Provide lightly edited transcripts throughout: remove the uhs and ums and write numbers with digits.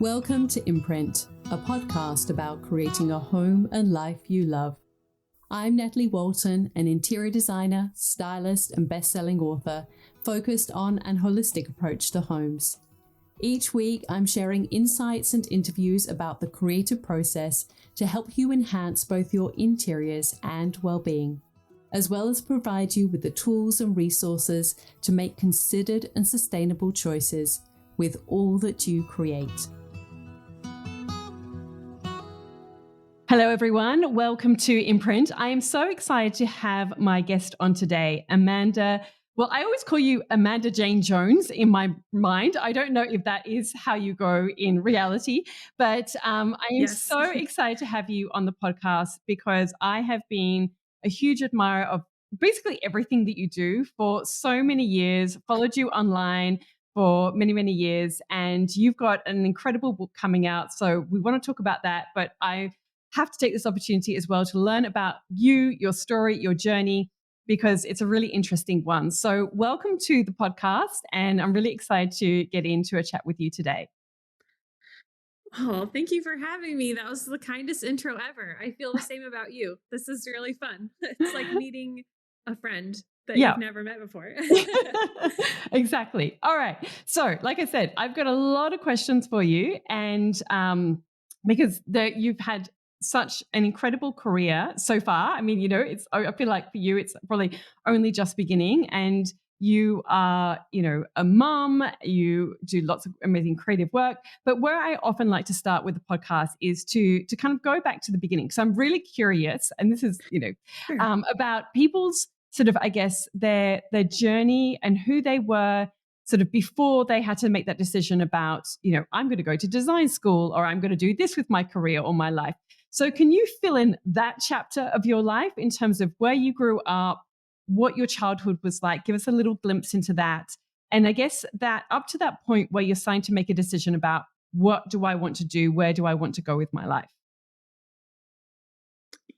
Welcome to Imprint, a podcast about creating a home and life you love. I'm Natalie Walton, an interior designer, stylist, and best-selling author focused on an holistic approach to homes. Each week, I'm sharing insights and interviews about the creative process to help you enhance both your interiors and well-being, as well as provide you with the tools and resources to make considered and sustainable choices with all that you create. Hello, everyone. Welcome to Imprint. I am so excited to have my guest on today, Amanda. Well, I always call you Amanda Jane Jones in my mind. I don't know if that is how you go in reality, but I am Yes. so excited to have you on the podcast because I have been a huge admirer of basically everything that you do for so many years, followed you online for many, many years, and you've got an incredible book coming out. So we want to talk about that, but I have to take this opportunity as well to learn about you, your story, your journey, because it's a really interesting one. So welcome to the podcast, and I'm really excited to get into a chat with you today. Oh, thank you for having me. That was the kindest intro ever. I feel the same about you. This is really fun. It's like meeting a friend that Yeah. you've never met before. Exactly. All right. So, like I said, I've got a lot of questions for you, and because you've had such an incredible career so far. I mean, I feel like for you, it's probably only just beginning, and you are, a mom. You do lots of amazing creative work. But where I often like to start with the podcast is to kind of go back to the beginning. So I'm really curious, and this is, Sure. about people's sort of, I guess, their journey and who they were sort of before they had to make that decision about, I'm going to go to design school, or I'm going to do this with my career or my life. So can you fill in that chapter of your life in terms of where you grew up, what your childhood was like? Give us a little glimpse into that. And I guess that up to that point where you're starting to make a decision about what do I want to do? Where do I want to go with my life?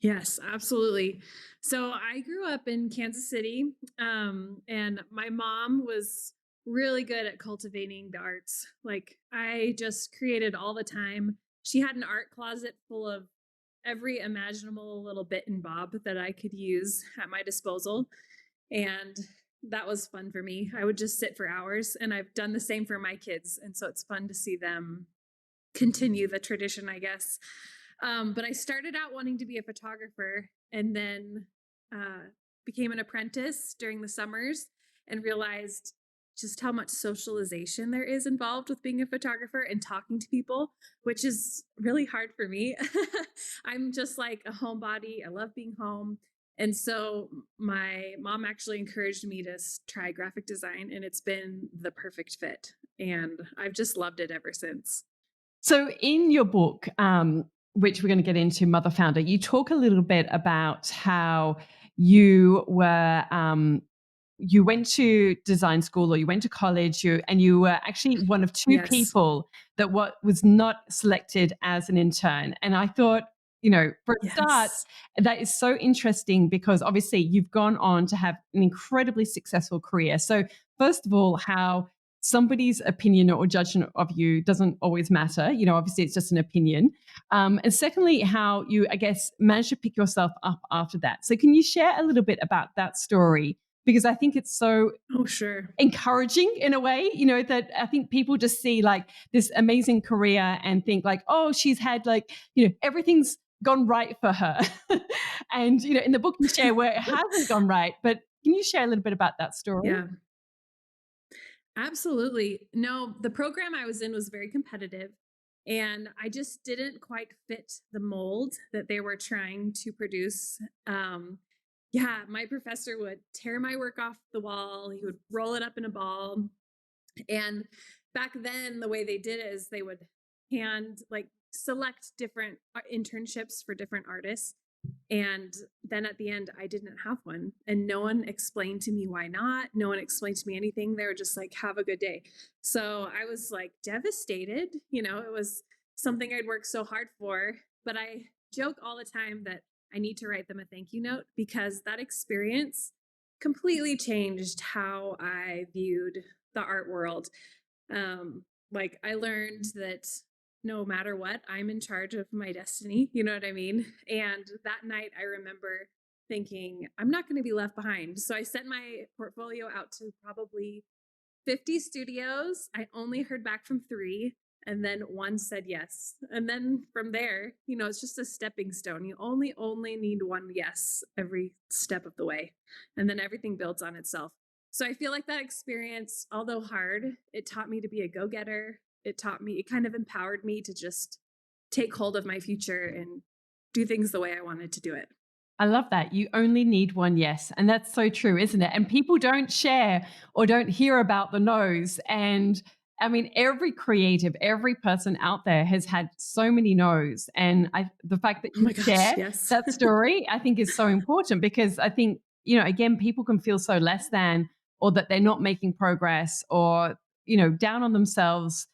Yes, absolutely. So I grew up in Kansas City, and my mom was really good at cultivating the arts. Like, I just created all the time. She had an art closet full of every imaginable little bit and bob that I could use at my disposal. And that was fun for me. I would just sit for hours, and I've done the same for my kids. And so it's fun to see them continue the tradition, I guess. But I started out wanting to be a photographer, and then became an apprentice during the summers and realized just how much socialization there is involved with being a photographer and talking to people, which is really hard for me. I'm just like a homebody. I love being home. And so my mom actually encouraged me to try graphic design, and it's been the perfect fit. And I've just loved it ever since. So in your book, which we're going to get into, Mother Founder, you talk a little bit about how you were you went to design school, or you went to college, and you were actually one of two Yes. people that was not selected as an intern. And I thought, for a start, Yes. that is so interesting because obviously you've gone on to have an incredibly successful career. So first of all, how somebody's opinion or judgment of you doesn't always matter. Obviously it's just an opinion. And secondly, how you, I guess, managed to pick yourself up after that. So can you share a little bit about that story? Because I think it's so Oh, sure. encouraging in a way, that I think people just see like this amazing career and think like, oh, she's had like, everything's gone right for her. And, in the book you share where it hasn't gone right. But can you share a little bit about that story? Yeah, absolutely. No, the program I was in was very competitive, and I just didn't quite fit the mold that they were trying to produce. Yeah, my professor would tear my work off the wall, he would roll it up in a ball. And back then, the way they did it is they would select different internships for different artists. And then at the end, I didn't have one. And no one explained to me why not. No one explained to me anything. They were just like, have a good day. So I was like devastated. It was something I'd worked so hard for. But I joke all the time that I need to write them a thank you note because that experience completely changed how I viewed the art world. Like, I learned that no matter what, I'm in charge of my destiny. You know what I mean? And that night, I remember thinking, I'm not going to be left behind. So I sent my portfolio out to probably 50 studios. I only heard back from 3, and then 1 said yes. And then from there, it's just a stepping stone. You only need 1 yes every step of the way. And then everything builds on itself. So I feel like that experience, although hard, it taught me to be a go-getter. It kind of empowered me to just take hold of my future and do things the way I wanted to do it. I love that. You only need 1 yes. And that's so true, isn't it? And people don't share or don't hear about the no's. And I mean, every creative, every person out there has had so many no's. And the fact that Oh you my gosh, share yes. that story, I think is so important, because I think, again, people can feel so less than, or that they're not making progress, or, down on themselves,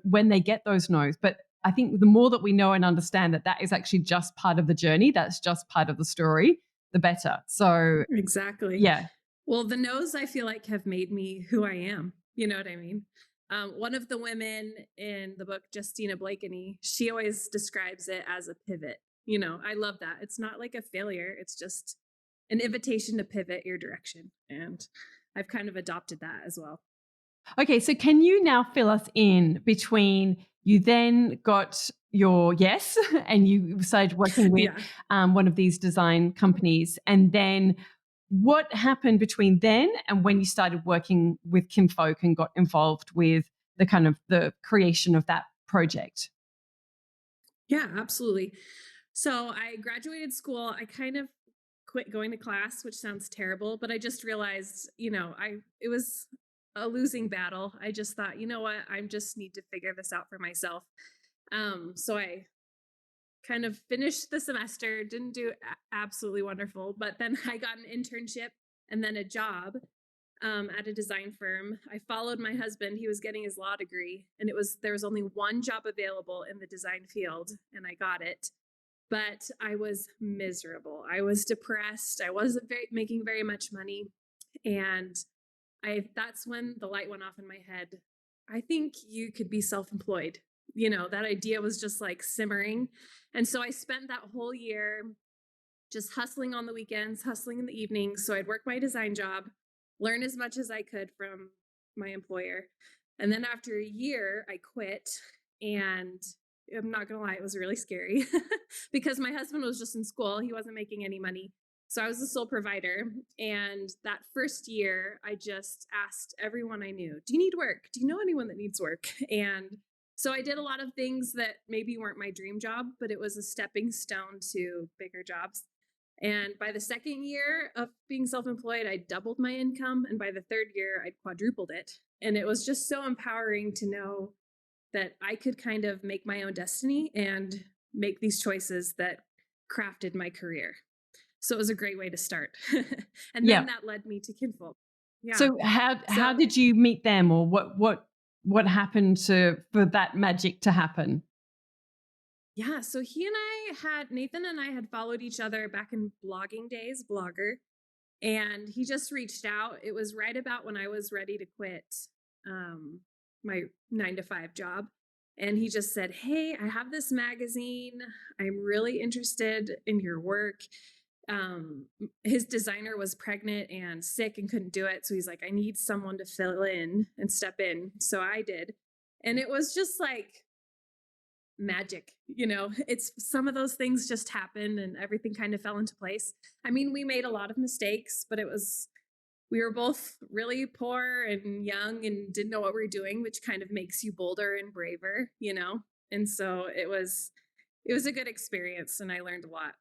when they get those no's. But I think the more that we know and understand that that is actually just part of the journey, that's just part of the story, the better. So, Exactly. yeah. Well, the no's, I feel like, have made me who I am. You know what I mean? One of the women in the book, Justina Blakeney, she always describes it as a pivot. I love that. It's not like a failure, it's just an invitation to pivot your direction. And I've kind of adopted that as well. Okay, so can you now fill us in between you then got your yes and you started working with Yeah. one of these design companies, and then what happened between then and when you started working with Kinfolk and got involved with the kind of the creation of that project? Yeah, absolutely. So I graduated school. I kind of quit going to class, which sounds terrible, but I just realized, it was a losing battle. I just thought, you know what, I just need to figure this out for myself. So I kind of finished the semester, didn't do absolutely wonderful, but then I got an internship and then a job at a design firm. I followed my husband. He was getting his law degree, and there was only 1 job available in the design field, and I got it. But I was miserable. I was depressed. I wasn't making very much money, and that's when the light went off in my head. I think you could be self-employed. That idea was just like simmering. And so I spent that whole year just hustling on the weekends, hustling in the evenings. So I'd work my design job, learn as much as I could from my employer. And then after a year, I quit. And I'm not going to lie, it was really scary because my husband was just in school. He wasn't making any money. So I was the sole provider. And that first year, I just asked everyone I knew, do you need work? Do you know anyone that needs work? And so I did a lot of things that maybe weren't my dream job, but it was a stepping stone to bigger jobs. And by the second year of being self-employed, I doubled my income. And by the third year, I quadrupled it. And it was just so empowering to know that I could kind of make my own destiny and make these choices that crafted my career. So it was a great way to start. And Yeah. then that led me to Kinfolk. Yeah. So how So did you meet them, or what happened for that magic to happen? yeah, so Nathan and I had followed each other back in blogging days, Blogger, and he just reached out. It was right about when I was ready to quit my 9 to 5 job. And he just said, hey, I have this magazine. I'm really interested in your work. His designer was pregnant and sick and couldn't do it. So he's like, I need someone to fill in and step in. So I did. And it was just like magic. It's some of those things just happened and everything kind of fell into place. I mean, we made a lot of mistakes, but we were both really poor and young and didn't know what we were doing, which kind of makes you bolder and braver. And so it was a good experience and I learned a lot.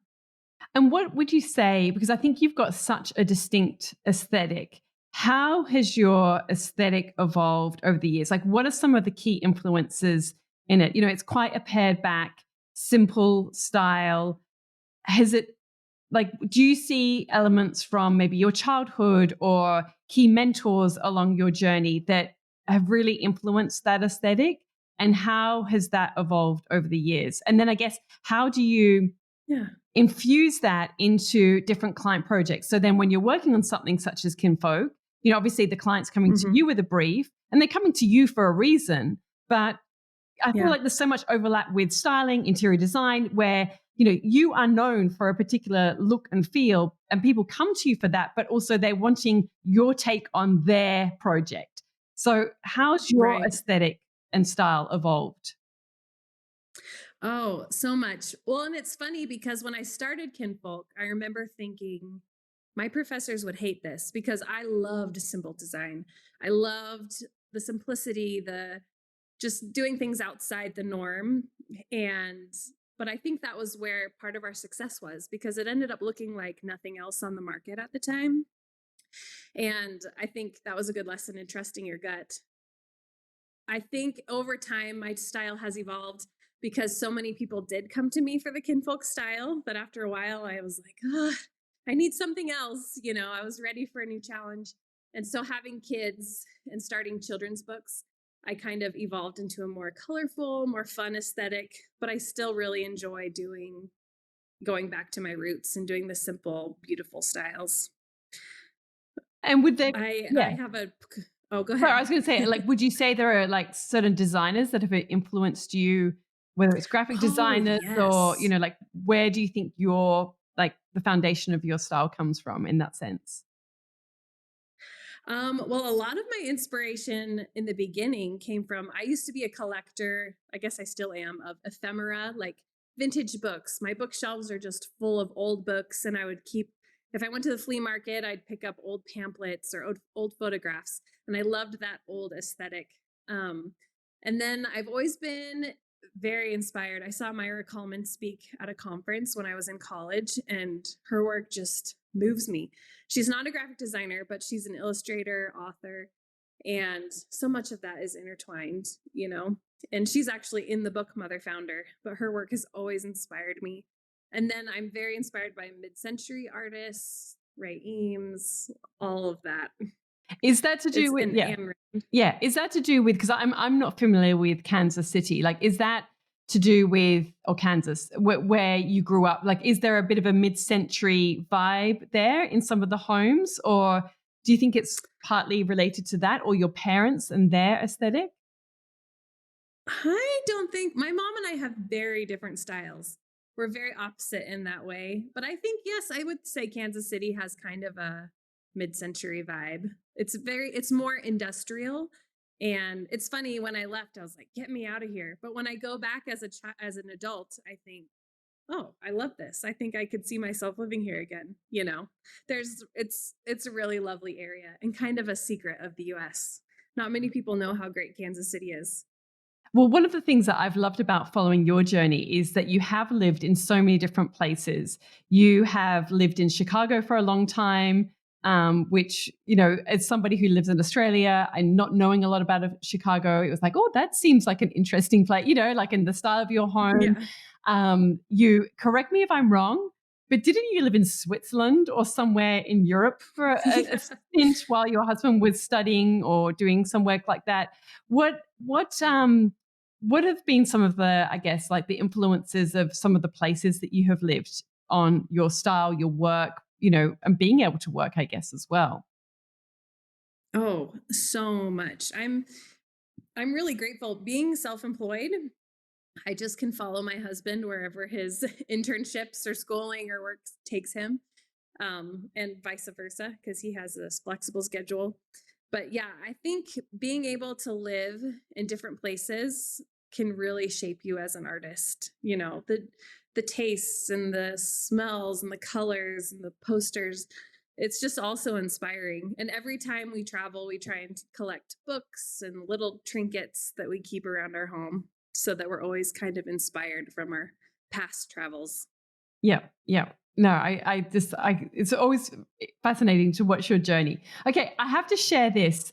And what would you say, because I think you've got such a distinct aesthetic, how has your aesthetic evolved over the years? Like, what are some of the key influences in it? It's quite a pared back, simple style. Has it, like, do you see elements from maybe your childhood or key mentors along your journey that have really influenced that aesthetic? And how has that evolved over the years? And then I guess, how do you Yeah. infuse that into different client projects? So then when you're working on something such as Kinfolk, obviously the client's coming to Mm-hmm. you with a brief and they're coming to you for a reason, but I feel Yeah. like there's so much overlap with styling, interior design, where, you know, you are known for a particular look and feel, and people come to you for that, but also they're wanting your take on their project. So how's your Right. aesthetic and style evolved? Oh, so much. Well, and it's funny because when I started Kinfolk, I remember thinking my professors would hate this because I loved simple design. I loved the simplicity, the just doing things outside the norm. And, but I think that was where part of our success was because it ended up looking like nothing else on the market at the time. And I think that was a good lesson in trusting your gut. I think over time, my style has evolved because so many people did come to me for the kinfolk style that after a while I was like, oh, I need something else. You know, I was ready for a new challenge. And so having kids and starting children's books, I kind of evolved into a more colorful, more fun aesthetic, but I still really enjoy going back to my roots and doing the simple, beautiful styles. And would there, I yeah. have a, oh, go Well, I ahead. was going to say, like, would you say there are like certain designers that have influenced you, whether it's graphic Oh, designers or, you yes. know, like, where do you think your, like, the foundation of your style comes from in that sense? Well, a lot of my inspiration in the beginning came from I used to be a collector, I guess I still am, of ephemera, like vintage books. My bookshelves are just full of old books, and I would keep, if I went to the flea market, I'd pick up old pamphlets or old photographs, and I loved that old aesthetic. Um, and then I've always been very inspired. I saw Myra Coleman speak at a conference when I was in college, and her work just moves me. She's not a graphic designer, but she's an illustrator, author, and so much of that is intertwined, you know. And she's actually in the book Mother Founder, but her work has always inspired me. And then I'm very inspired by mid-century artists, Ray Eames, all of that. Is that to do It's with, an yeah. Ayn Yeah. Is that to do with, because I'm not familiar with Kansas City. Like, is that to do with, or Kansas, where you grew up? Like, is there a bit of a mid-century vibe there in some of the homes? Or do you think it's partly related to that, or your parents and their aesthetic? I don't think my mom and I have very different styles. We're very opposite in that way. But I think, yes, I would say Kansas City has kind of a mid-century vibe. It's more industrial. And it's funny when I left, I was like, get me out of here. But when I go back as an adult, I think, oh, I love this. I think I could see myself living here again. You know, it's a really lovely area and kind of a secret of the US. Not many people know how great Kansas City is. Well, one of the things that I've loved about following your journey is that you have lived in so many different places. You have lived in Chicago for a long time, which, you know, as somebody who lives in Australia and not knowing a lot about Chicago, it was like, oh, that seems like an interesting place, you know, like in the style of your home. Yeah. You correct me if I'm wrong, but didn't you live in Switzerland or somewhere in Europe for a Yeah. stint while your husband was studying or doing some work like that? What have been some of the, I guess, like the influences of some of the places that you have lived on your style, your work, you know, and being able to work, I guess, as well? Oh, so much. I'm really grateful being self-employed. I just can follow my husband wherever his internships or schooling or work takes him. And vice versa, because he has this flexible schedule. But yeah, I think being able to live in different places can really shape you as an artist. You know, the tastes and the smells and the colors and the posters. It's just also inspiring. And every time we travel, we try and collect books and little trinkets that we keep around our home so that we're always kind of inspired from our past travels. Yeah, yeah. No, it's always fascinating to watch your journey. Okay, I have to share this.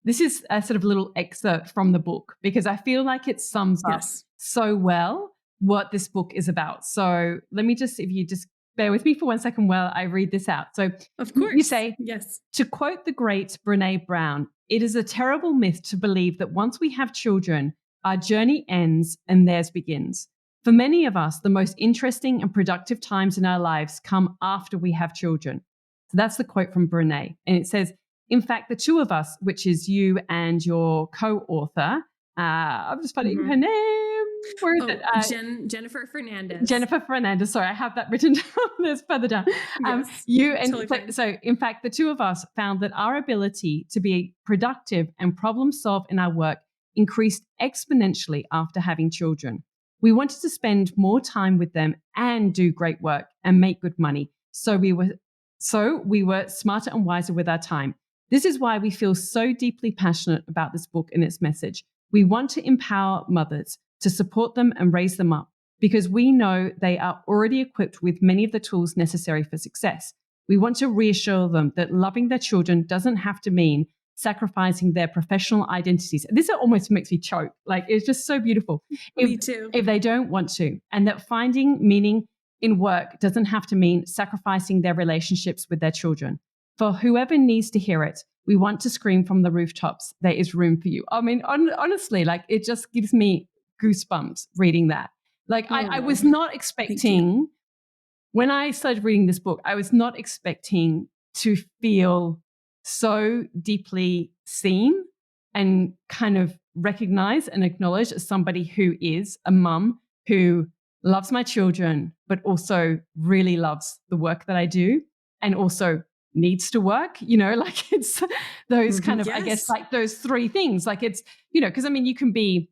This is a sort of little excerpt from the book because I feel like it sums up Yes, so well what this book is about. So let me just, if you just bear with me for 1 second while I read this out. So of you course. say, Yes. to quote the great Brené Brown, it is a terrible myth to believe that once we have children, our journey ends and theirs begins. For many of us, the most interesting and productive times in our lives come after we have children. So that's the quote from Brené. And it says, in fact, the two of us, which is you and your co author, I'm just forgetting her Mm-hmm. name. Where is it? Jennifer Fernandez. Jennifer Fernandez. Sorry, I have that written down. There's further down. Yes, You and totally fine. so, in fact, the two of us found that our ability to be productive and problem solve in our work increased exponentially after having children. We wanted to spend more time with them and do great work and make good money. So we were smarter and wiser with our time. This is why we feel so deeply passionate about this book and its message. We want to empower mothers to support them and raise them up, because we know they are already equipped with many of the tools necessary for success. We want to reassure them that loving their children doesn't have to mean sacrificing their professional identities. This almost makes me choke. Like, it's just so beautiful. Me too. If they don't want to, and that finding meaning in work doesn't have to mean sacrificing their relationships with their children. For whoever needs to hear it, we want to scream from the rooftops, there is room for you. I mean, honestly, like, it just gives me goosebumps reading that. Like, I was not expecting, when I started reading this book, I was not expecting to feel so deeply seen and kind of recognized and acknowledged as somebody who is a mum who loves my children, but also really loves the work that I do and also needs to work, like, it's those kind of, I guess, like those three things. Like, it's, because I mean, you can be,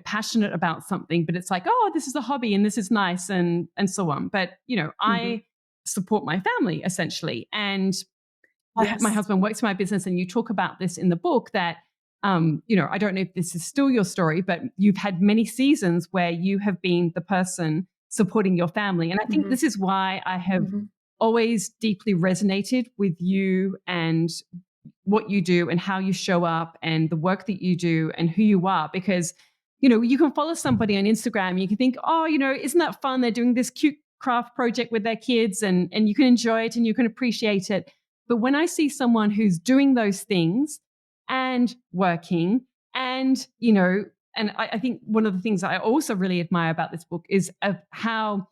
passionate about something, but it's like, oh, this is a hobby and this is nice and so on. But, I support my family essentially. And my husband works for my business, and you talk about this in the book that, I don't know if this is still your story, but you've had many seasons where you have been the person supporting your family. And I think this is why I have always deeply resonated with you and what you do and how you show up and the work that you do and who you are, because you can follow somebody on Instagram, you can think, oh, isn't that fun, they're doing this cute craft project with their kids, and you can enjoy it and you can appreciate it. But when I see someone who's doing those things and working and and I think one of the things I also really admire about this book is of how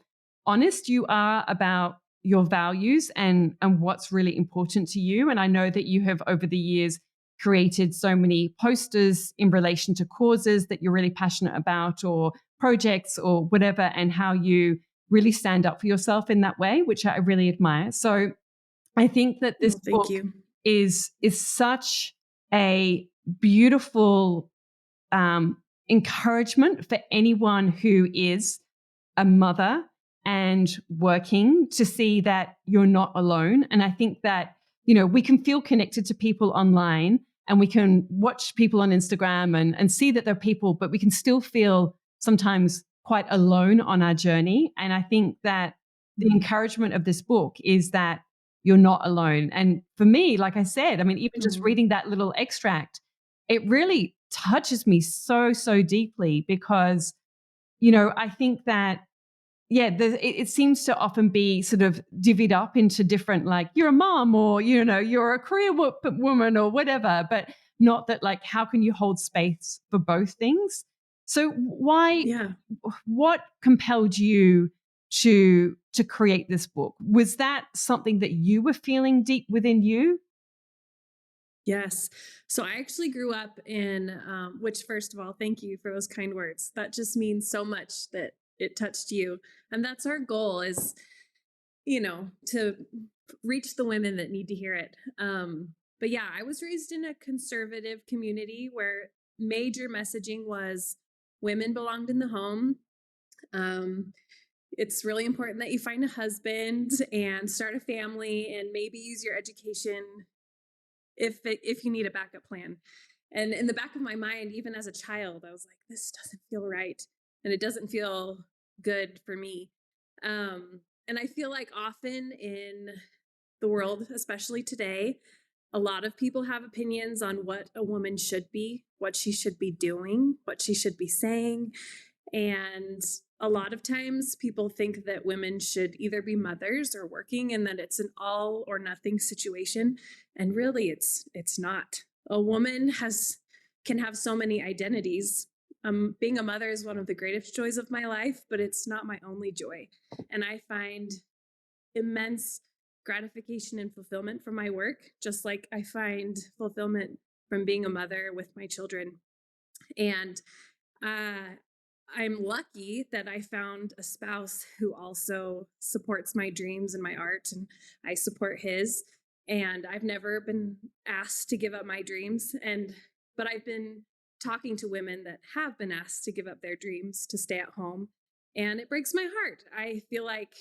honest you are about your values and what's really important to you. And I know that you have, over the years, created so many posters in relation to causes that you're really passionate about, or projects or whatever, and how you really stand up for yourself in that way, which I really admire. So I think that this book is such a beautiful encouragement for anyone who is a mother and working, to see that you're not alone. And I think that, we can feel connected to people online, and we can watch people on Instagram and see that they're people, but we can still feel sometimes quite alone on our journey. And I think that the encouragement of this book is that you're not alone. And for me, like I said, I mean, even just reading that little extract, it really touches me so, so deeply, because, I think that, it seems to often be sort of divvied up into different, like, you're a mom, or, you're a career woman or whatever, but not that, like, how can you hold space for both things? So what compelled you to create this book? Was that something that you were feeling deep within you? Yes. So I actually grew up in, which, first of all, thank you for those kind words. That just means so much that it touched you. And that's our goal, is, to reach the women that need to hear it. But yeah, I was raised in a conservative community where major messaging was women belonged in the home. It's really important that you find a husband and start a family and maybe use your education if you need a backup plan. And in the back of my mind, even as a child, I was like, this doesn't feel right. And it doesn't feel good for me. And I feel like often in the world, especially today, a lot of people have opinions on what a woman should be, what she should be doing, what she should be saying. And a lot of times people think that women should either be mothers or working, and that it's an all or nothing situation. And really it's not. A woman can have so many identities. Being a mother is one of the greatest joys of my life, but it's not my only joy. And I find immense gratification and fulfillment from my work, just like I find fulfillment from being a mother with my children. And I'm lucky that I found a spouse who also supports my dreams and my art, and I support his. And I've never been asked to give up my dreams. But I've been talking to women that have been asked to give up their dreams to stay at home. And it breaks my heart. I feel like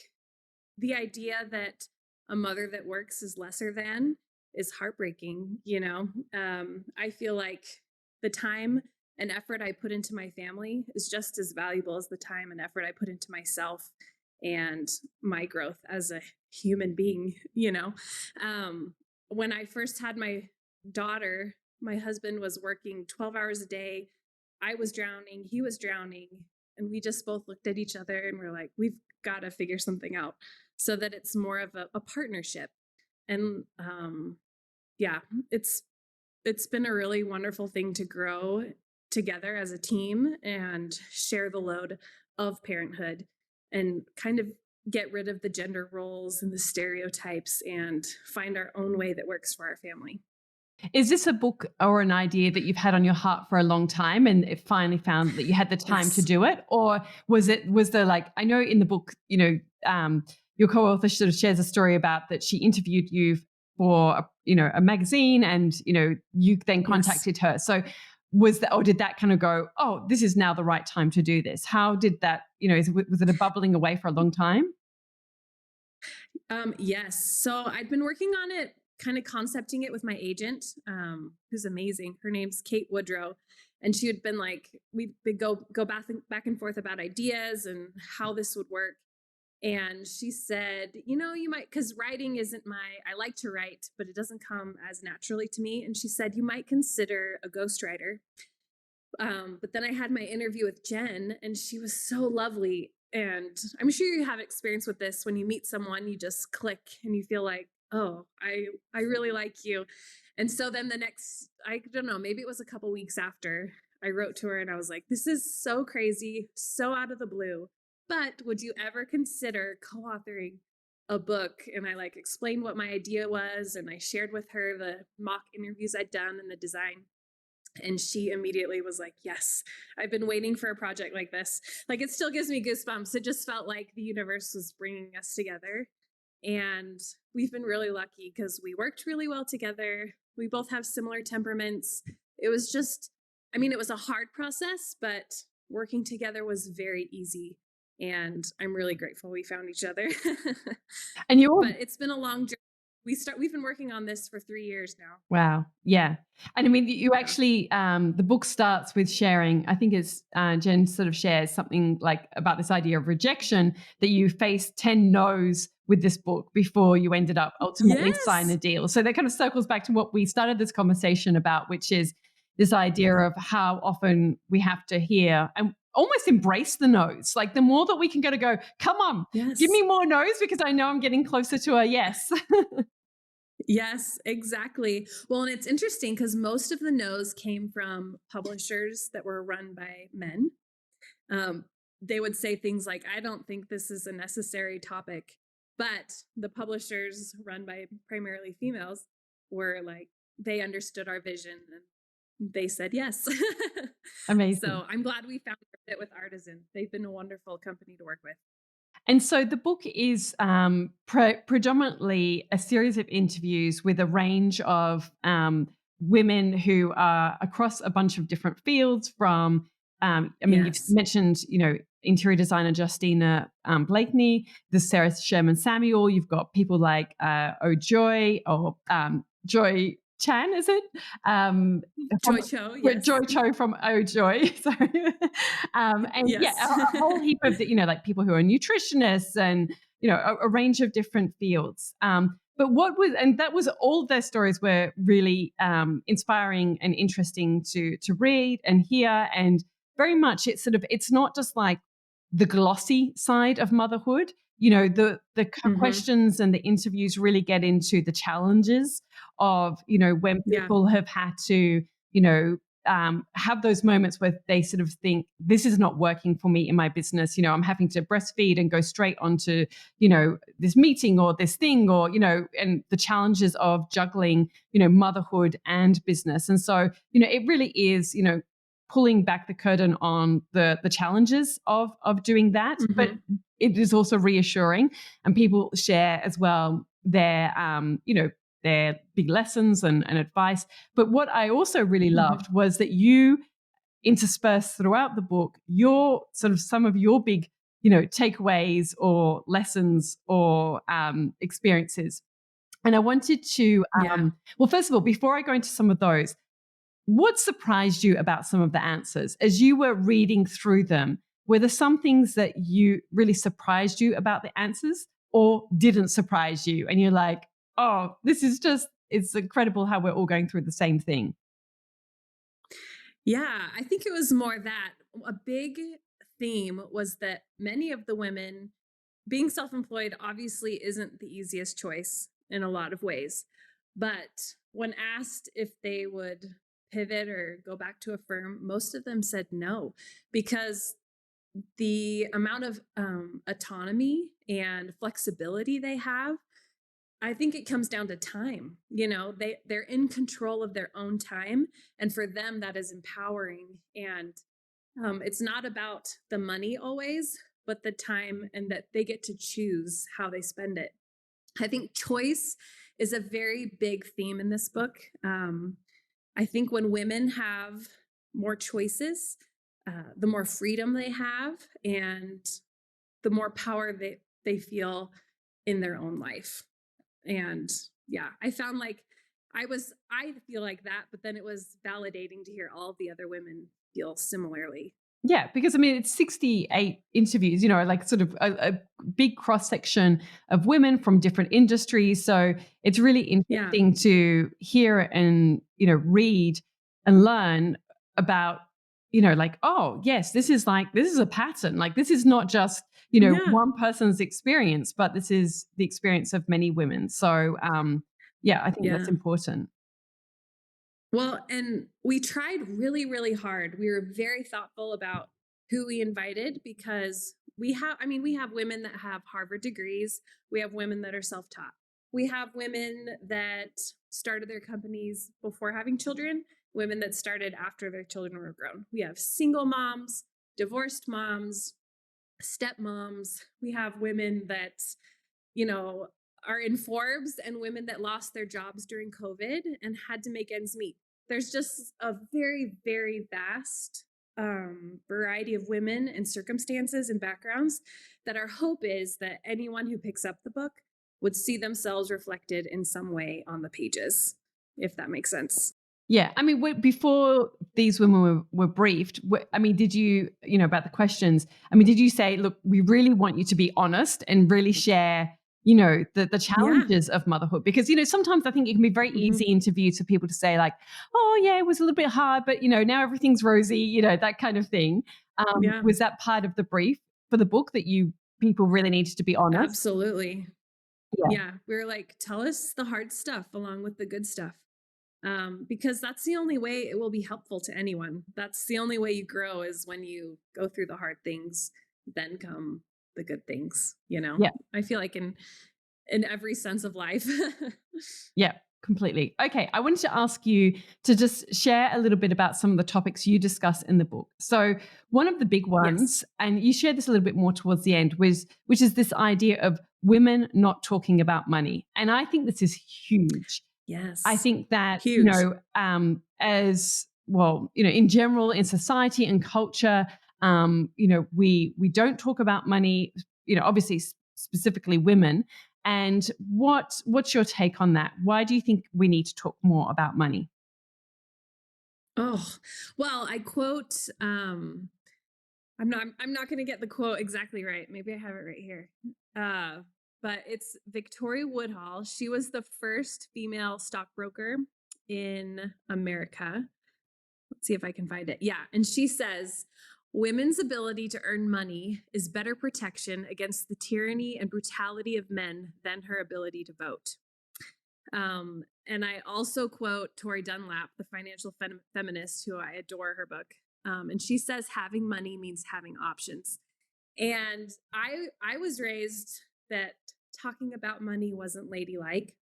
the idea that a mother that works is lesser than is heartbreaking. I feel like the time and effort I put into my family is just as valuable as the time and effort I put into myself and my growth as a human being. When I first had my daughter, my husband was working 12 hours a day. I was drowning, he was drowning, and we just both looked at each other and we're like, we've got to figure something out so that it's more of a partnership. And yeah, it's been a really wonderful thing to grow together as a team and share the load of parenthood and kind of get rid of the gender roles and the stereotypes and find our own way that works for our family. Is this a book or an idea that you've had on your heart for a long time and it finally found that you had the time to Yes. do it? Or was there like, I know in the book, your co-author sort of shares a story about that she interviewed you for, a magazine and, you then Yes. contacted her. So was that, or did that kind of go, oh, this is now the right time to do this? How did that, was it a bubbling away for a long time? Yes. So I'd been working on it, kind of concepting it with my agent, who's amazing. Her name's Kate Woodrow. And she had been like, we'd go back and forth about ideas and how this would work. And she said, you might, because writing isn't I like to write, but it doesn't come as naturally to me. And she said, you might consider a ghostwriter. But then I had my interview with Jen, and she was so lovely. And I'm sure you have experience with this. When you meet someone, you just click and you feel like, oh, I really like you. And so then I don't know, maybe it was a couple weeks after, I wrote to her and I was like, this is so crazy, so out of the blue. But would you ever consider co-authoring a book? And I explained what my idea was, and I shared with her the mock interviews I'd done and the design. And she immediately was like, yes, I've been waiting for a project like this. It still gives me goosebumps. It just felt like the universe was bringing us together. And we've been really lucky because we worked really well together. We both have similar temperaments. It was it was a hard process, but working together was very easy. And I'm really grateful we found each other. And you all, but it's been a long journey. We've been working on this for 3 years now. wow. Yeah. And I mean, you actually, the book starts with sharing, I think it's Jen sort of shares something like about this idea of rejection, that you faced 10 no's with this book before you ended up ultimately sign a deal. So that kind of circles back to what we started this conversation about, which is this idea of how often we have to hear and almost embrace the no's. Like the more that we can go, come on, Yes. give me more no's because I know I'm getting closer to a yes. Yes, exactly. Well, and it's interesting because most of the no's came from publishers that were run by men. They would say things like, I don't think this is a necessary topic. But the publishers run by primarily females were like, they understood our vision and they said yes. Amazing. So I'm glad we found our fit with Artisan. They've been a wonderful company to work with. And so the book is predominantly a series of interviews with a range of women who are across a bunch of different fields from, you've mentioned, interior designer Justina Blakeney, the Sarah Sherman Samuel. You've got people like Joy or Joy Chan, is it? Joy Cho, yes. Joy Cho from Oh Joy, sorry. And yes. a whole heap of, people who are nutritionists and, a range of different fields. But that was all of their stories were really inspiring and interesting to read and hear. And very much it's not just like the glossy side of motherhood. The questions and the interviews really get into the challenges of, when people have had to, have those moments where they sort of think, this is not working for me in my business. I'm having to breastfeed and go straight onto, this meeting or this thing or, and the challenges of juggling, motherhood and business. And so, it really is, pulling back the curtain on the challenges of doing that, but it is also reassuring, and people share as well their their big lessons and advice. But what I also really loved was that you intersperse throughout the book your sort of some of your big takeaways or lessons or experiences. And I wanted to well, first of all, before I go into some of those, what surprised you about some of the answers as you were reading through them? Were there some things that you really surprised you about the answers, or didn't surprise you and you're like, oh, this is just, it's incredible how we're all going through the same thing? Yeah, I think it was more that a big theme was that many of the women being self-employed obviously isn't the easiest choice in a lot of ways. But when asked if they would pivot or go back to a firm, most of them said no, because the amount of autonomy and flexibility they have, I think it comes down to time. They're in control of their own time, and for them that is empowering. And it's not about the money always, but the time, and that they get to choose how they spend it. I think choice is a very big theme in this book. I think when women have more choices, the more freedom they have, and the more power they feel in their own life. And yeah, I found like I feel like that, but then it was validating to hear all of the other women feel similarly. Yeah, because I mean, it's 68 interviews, like sort of a big cross section of women from different industries. So it's really Yeah. interesting to hear and, read and learn about, like, oh, yes, this is a pattern. Like, this is not just, Yeah. one person's experience, but this is the experience of many women. So, yeah, I think that's Yeah. important. Well, and we tried really, really hard. We were very thoughtful about who we invited, because we have women that have Harvard degrees. We have women that are self-taught. We have women that started their companies before having children, women that started after their children were grown. We have single moms, divorced moms, stepmoms. We have women that, you know, are in Forbes, and women that lost their jobs during COVID and had to make ends meet. There's just a very, very vast variety of women and circumstances and backgrounds, that our hope is that anyone who picks up the book would see themselves reflected in some way on the pages, if that makes sense. Yeah, I mean, before these women were briefed, I mean, did you, about the questions? I mean, did you say, look, we really want you to be honest and really share, the Yeah. challenges of motherhood? Because, sometimes I think it can be very easy interviews for people to say like, oh yeah, it was a little bit hard, but now everything's rosy, that kind of thing. Yeah. Was that part of the brief for the book, that people really needed to be honest? Absolutely. Yeah. Yeah. We were like, tell us the hard stuff along with the good stuff. Because that's the only way it will be helpful to anyone. That's the only way you grow, is when you go through the hard things, then come the good things. Yeah. I feel like in every sense of life. Yeah, completely. Okay, I wanted to ask you to just share a little bit about some of the topics you discuss in the book. So, one of the big Yes. ones, and you shared this a little bit more towards the end, which is this idea of women not talking about money. And I think this is huge. I Yes. think that, Huge. as well, in general, in society and culture, we don't talk about money, obviously specifically women. And what's your take on that? Why do you think we need to talk more about money? Oh, well, I quote, I'm not going to get the quote exactly right. Maybe I have it right here. Uh, but it's Victoria Woodhull. She was the first female stockbroker in America. Let's see if I can find it. Yeah. And she says, women's ability to earn money is better protection against the tyranny and brutality of men than her ability to vote. And I also quote Tori Dunlap, the financial feminist, who I adore her book. And she says, having money means having options. And I was raised that talking about money wasn't ladylike.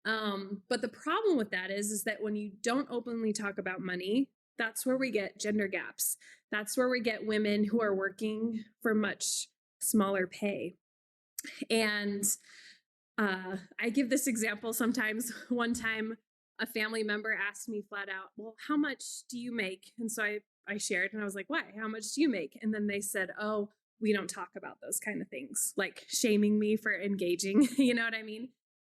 But the problem with that is that when you don't openly talk about money, that's where we get gender gaps. That's where we get women who are working for much smaller pay. And I give this example sometimes. One time, a family member asked me flat out, well, how much do you make? And so I shared, and I was like, why? How much do you make? And then they said, oh, we don't talk about those kind of things, like shaming me for engaging. You know what I mean?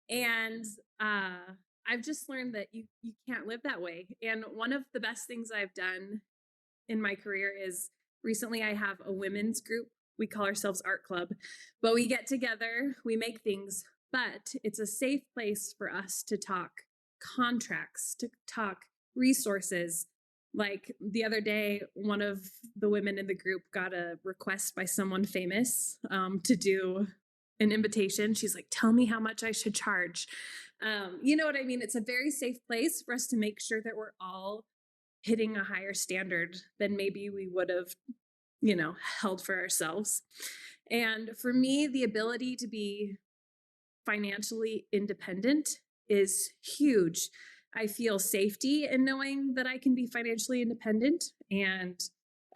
And I've just learned that you can't live that way. And one of the best things I've done in my career is recently I have a women's group. We call ourselves Art Club, but we get together, we make things, but it's a safe place for us to talk contracts, to talk resources. Like the other day, one of the women in the group got a request by someone famous to do an invitation. She's like, tell me how much I should charge. You know what I mean? It's a very safe place for us to make sure that we're all hitting a higher standard than maybe we would have, held for ourselves. And for me, the ability to be financially independent is huge. I feel safety in knowing that I can be financially independent. And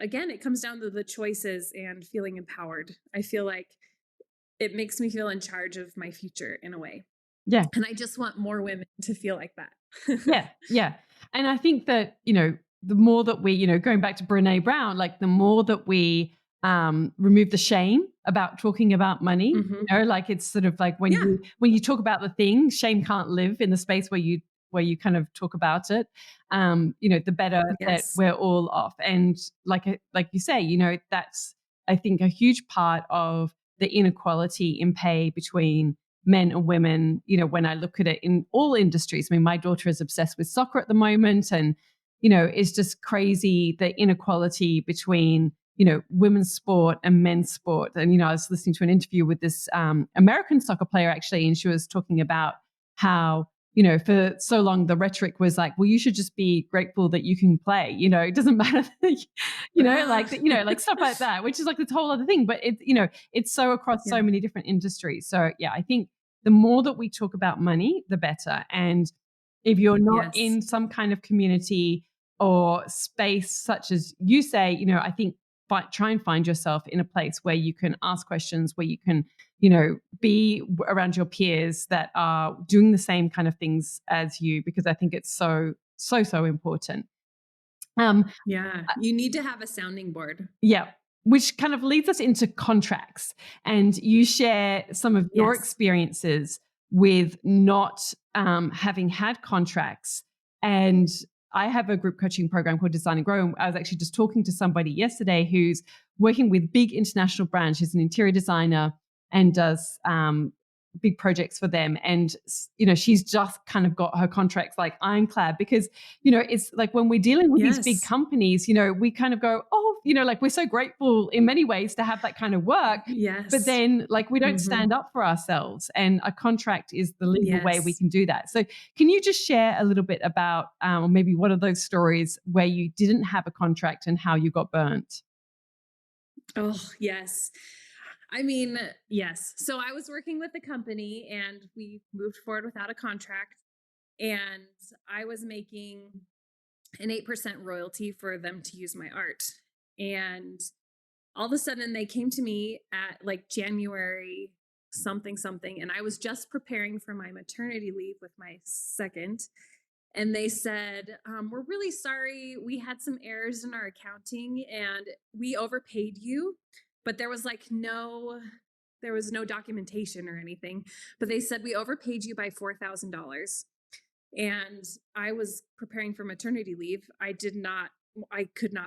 again, it comes down to the choices and feeling empowered. I feel like it makes me feel in charge of my future in a way. Yeah. And I just want more women to feel like that. Yeah. Yeah. And I think that, the more that we, going back to Brené Brown, like the more that we remove the shame about talking about money, like it's sort of like when you talk about the thing, shame can't live in the space where you kind of talk about it, the better that we're all off. And like you say, that's, I think, a huge part of the inequality in pay between men and women, when I look at it in all industries. I mean, my daughter is obsessed with soccer at the moment, and, it's just crazy, the inequality between, women's sport and men's sport. And, I was listening to an interview with this American soccer player, actually, and she was talking about how, for so long the rhetoric was like, well, you should just be grateful that you can play, it doesn't matter, like stuff like that, which is like this whole other thing. But it's so across so many different industries. So yeah, I think the more that we talk about money, the better. And if you're not in some kind of community or space, such as you say, I think try and find yourself in a place where you can ask questions, where you can, be around your peers that are doing the same kind of things as you, because I think it's so, so, so important. You need to have a sounding board. Yeah. Which kind of leads us into contracts. And you share some of your experiences with not having had contracts. And I have a group coaching program called Design and Grow. And I was actually just talking to somebody yesterday who's working with big international brands. She's an interior designer and does big projects for them. And, she's just kind of got her contracts like ironclad, because, it's like when we're dealing with these big companies, we kind of go, oh, like we're so grateful in many ways to have that kind of work. But then like we don't stand up for ourselves, and a contract is the legal way we can do that. So can you just share a little bit about or maybe one of those stories where you didn't have a contract and how you got burnt? Oh, yes. I mean, yes. So I was working with a company and we moved forward without a contract, and I was making an 8% royalty for them to use my art. And all of a sudden they came to me at like January something, and I was just preparing for my maternity leave with my second. And they said, we're really sorry. We had some errors in our accounting and we overpaid you, but there was no documentation or anything. But they said, we overpaid you by $4,000. And I was preparing for maternity leave. I could not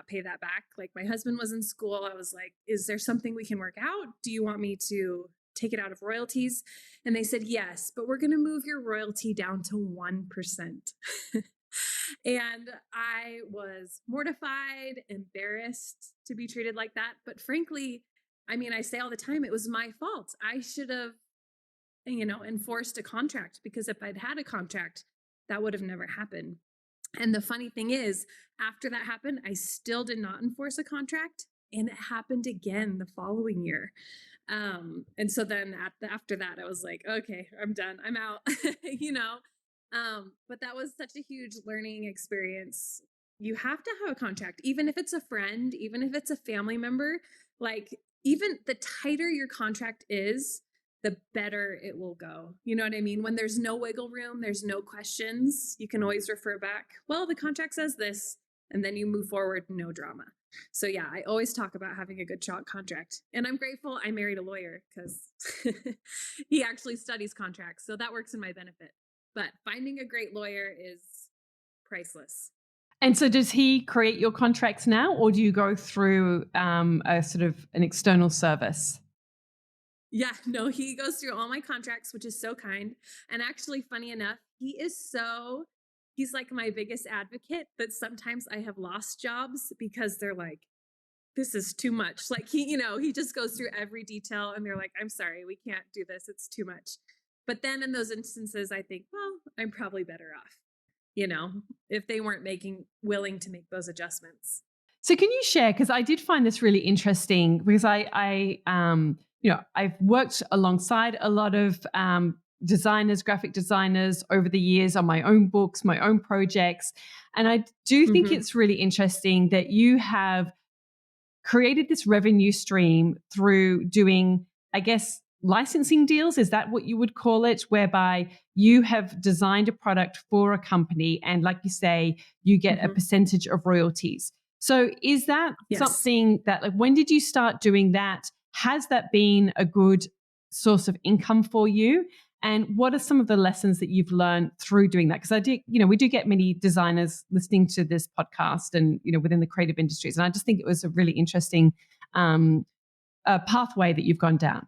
pay that back. Like my husband was in school. I was like, is there something we can work out? Do you want me to take it out of royalties? And they said, yes, but we're going to move your royalty down to 1%. And I was mortified, embarrassed to be treated like that. But frankly, I mean, I say all the time, it was my fault. I should have, enforced a contract, because if I'd had a contract, that would have never happened. And the funny thing is, after that happened, I still did not enforce a contract, and it happened again the following year. And so then after that, I was like, okay, I'm done. I'm out, But that was such a huge learning experience You have to have a contract, even if it's a friend, even if it's a family member. Like, even the tighter your contract is, the better it will go. You know what I mean? When there's no wiggle room, there's no questions, you can always refer back. Well, the contract says this, and then you move forward, no drama. So yeah, I always talk about having a good contract. And I'm grateful I married a lawyer because he actually studies contracts. So that works in my benefit. But finding a great lawyer is priceless. And so does he create your contracts now, or do you go through a sort of an external service? Yeah, no, he goes through all my contracts, which is so kind. And actually, funny enough, he's like my biggest advocate, that sometimes I have lost jobs because they're like, this is too much. Like, he just goes through every detail and they're like, I'm sorry, we can't do this. It's too much. But then in those instances, I think, well, I'm probably better off, if they weren't willing to make those adjustments. So can you share, because I did find this really interesting, because I've worked alongside a lot of designers, graphic designers over the years on my own books, my own projects. And I do think it's really interesting that you have created this revenue stream through doing, I guess, licensing deals. Is that what you would call it? Whereby you have designed a product for a company and, like you say, you get a percentage of royalties. So is that something that, like, when did you start doing that? Has that been a good source of income for you? And what are some of the lessons that you've learned through doing that? Because we do get many designers listening to this podcast and, within the creative industries. And I just think it was a really interesting pathway that you've gone down.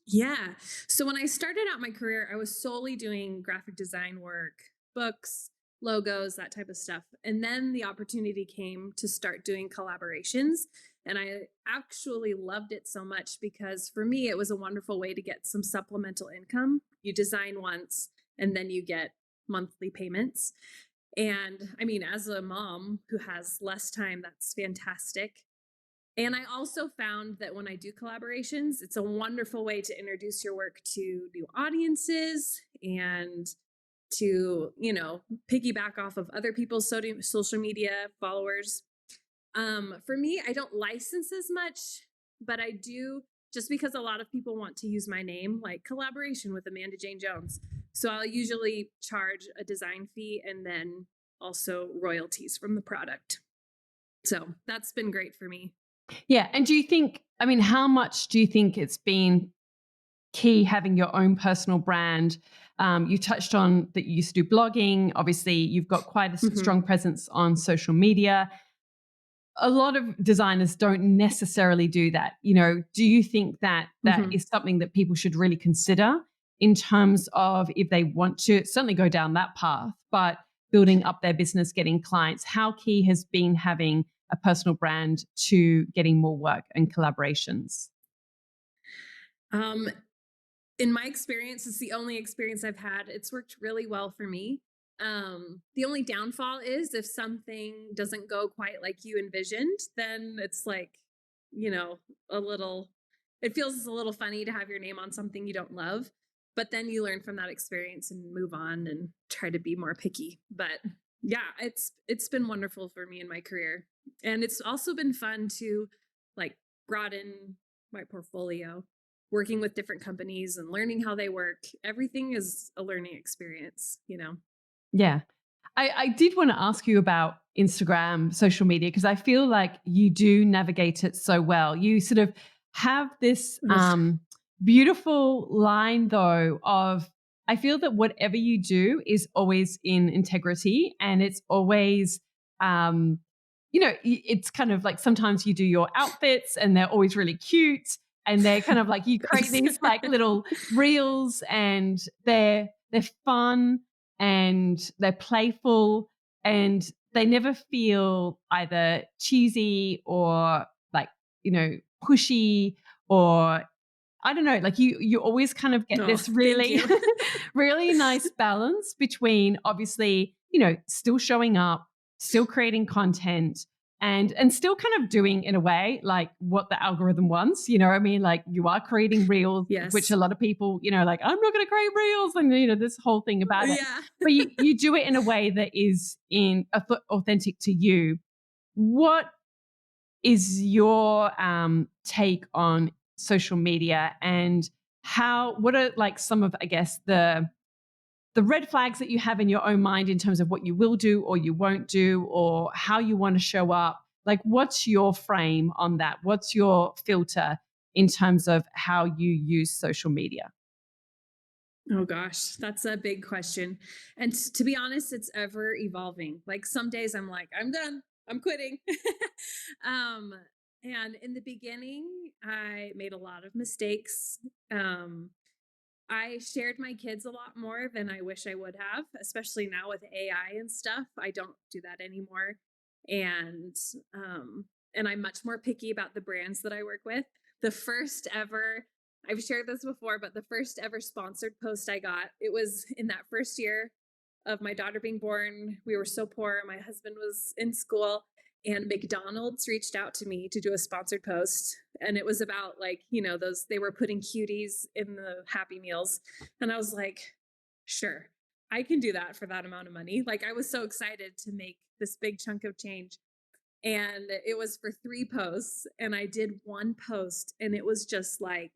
Yeah. So when I started out my career, I was solely doing graphic design work, books, logos, that type of stuff. And then the opportunity came to start doing collaborations. And I actually loved it so much because for me, it was a wonderful way to get some supplemental income. You design once and then you get monthly payments. And I mean, as a mom who has less time, that's fantastic. And I also found that when I do collaborations, it's a wonderful way to introduce your work to new audiences and to, piggyback off of other people's social media followers. For me, I don't license as much, but I do, just because a lot of people want to use my name, like collaboration with Amanda Jane Jones. So I'll usually charge a design fee and then also royalties from the product. So that's been great for me. Yeah. And do you think, how much do you think it's been key having your own personal brand? You touched on that you used to do blogging. Obviously, you've got quite a strong presence on social media. A lot of designers don't necessarily do that. Do you think that is something that people should really consider in terms of, if they want to certainly go down that path, but building up their business, getting clients? How key has been having a personal brand to getting more work and collaborations? In my experience, it's the only experience I've had. It's worked really well for me. The only downfall is if something doesn't go quite like you envisioned, then it's like, it feels a little funny to have your name on something you don't love, but then you learn from that experience and move on and try to be more picky. But yeah, it's been wonderful for me in my career. And it's also been fun to like broaden my portfolio, working with different companies and learning how they work. Everything is a learning experience, Yeah. I did want to ask you about Instagram, social media, because I feel like you do navigate it so well. You sort of have this beautiful line, though, of, I feel that whatever you do is always in integrity, and it's always, it's kind of like sometimes you do your outfits and they're always really cute, and they're kind of like, you create these like little reels and they're fun and they're playful and they never feel either cheesy or like, pushy, or I don't know, like you always kind of get this really, really nice balance between, obviously, still showing up, still creating content, and still kind of doing in a way like what the algorithm wants, you know what I mean? Like you are creating reels, which Yes. a lot of people, you know, like I'm not going to create reels and, you know, this whole thing about it. Yeah. But you do it in a way that is authentic to you. What is your take on social media, and what are like some of, I guess, the red flags that you have in your own mind in terms of what you will do or you won't do, or how you want to show up? Like, what's your frame on that? What's your filter in terms of how you use social media? Oh gosh, that's a big question. And to be honest, it's ever evolving. Like some days I'm like, I'm done. I'm quitting. um and in the beginning, I made a lot of mistakes. Um I shared my kids a lot more than I wish I would have, especially now with AI and stuff. I don't do that anymore. And um and I'm much more picky about the brands that I work with. The first ever I've shared this before, but the first ever sponsored post I got, it was in that first year of my daughter being born. We were so poor. My husband was in school, and McDonald's reached out to me to do a sponsored post. And it was about, like, you know, those, they were putting cuties in the Happy Meals. And I was like, sure, I can do that for that amount of money. Like, I was so excited to make this big chunk of change. And it was for 3 posts. And I did one post, and it was just like,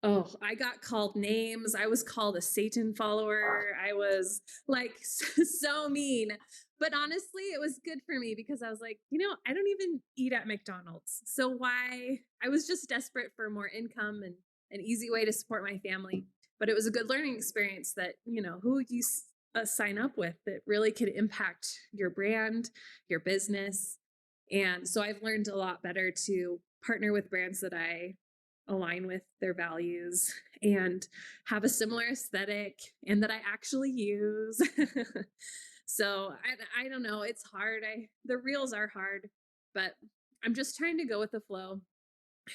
oh, I got called names. I was called a Satan follower. I was like so mean. But honestly, it was good for me because I was like, you know, I don't even eat at McDonald's. So why? I was just desperate for more income and an easy way to support my family. But it was a good learning experience that, you know, who you sign up with, that really could impact your brand, your business. And so I've learned a lot better to partner with brands that I align with their values and have a similar aesthetic and that I actually use. So I don't know. It's hard. The reels are hard, but I'm just trying to go with the flow.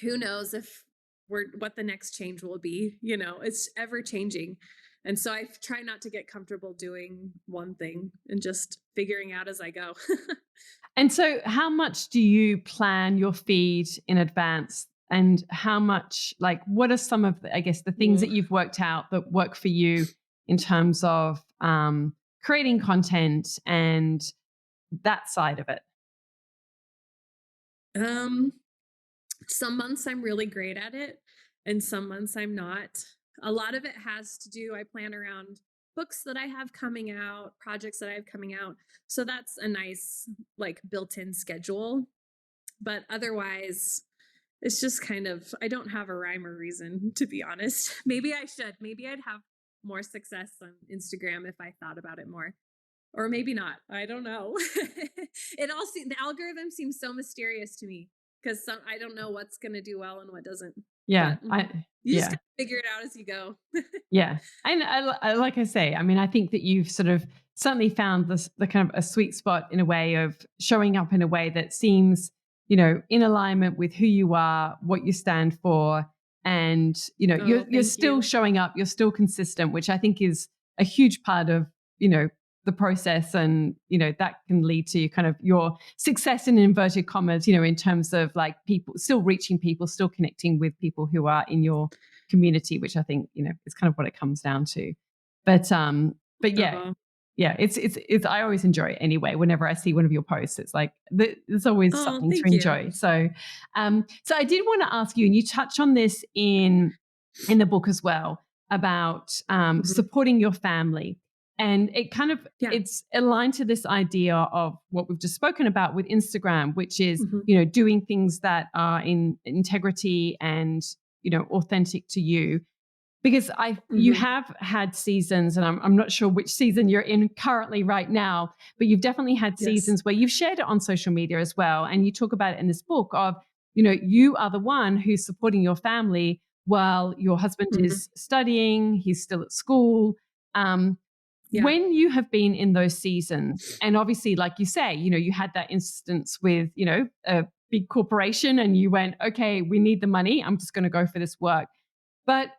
Who knows if what the next change will be? You know, it's ever changing. And so I try not to get comfortable doing one thing and just figuring out as I go. And so, how much do you plan your feed in advance? And how much, like, what are some of, I guess, the things Ooh. that you've worked out that work for you in terms of creating content and that side of it? Um, some months I'm really great at it, and some months I'm not. A lot of it has to do, I plan around books that I have coming out, projects that I have coming out. So that's a nice, like, built-in schedule. But otherwise, it's just kind of, I don't have a rhyme or reason, to be honest. Maybe I should. Maybe I'd have more success on Instagram if I thought about it more. Or maybe not. I don't know. The algorithm seems so mysterious to me because I don't know what's going to do well and what doesn't. Yeah, But you just yeah. gotta figure it out as you go. Yeah. And like I say, I mean, I think that you've sort of certainly found the kind of a sweet spot in a way of showing up in a way that seems, you know, in alignment with who you are, what you stand for. And, you know, Oh, you're thank still you. showing up, you're still consistent, which I think is a huge part of, you know, the process. And, you know, that can lead to kind of your success in inverted commas, you know, in terms of like people still reaching people, still connecting with people who are in your community, which I think, you know, is kind of what it comes down to. But yeah, Oh, yeah, it's I always enjoy it anyway. Whenever I see one of your posts, it's like there's always oh, something to thank you. enjoy. So I did want to ask you, and you touch on this in the book as well, about Mhm. supporting your family. And Yeah. it's aligned to this idea of what we've just spoken about with Instagram, which is, Mhm. you know, doing things that are in integrity and, you know, authentic to you. Because you Mhm. have had seasons, and I'm not sure which season you're in currently right now, but you've definitely had Yes. seasons where you've shared it on social media as well. And you talk about it in this book of, you know, you are the one who's supporting your family while your husband Mhm. is studying, he's still at school. Um, Yeah. when you have been in those seasons, and obviously, like you say, you know, you had that instance with, you know, a big corporation and you went, okay, we need the money. I'm just going to go for this work. But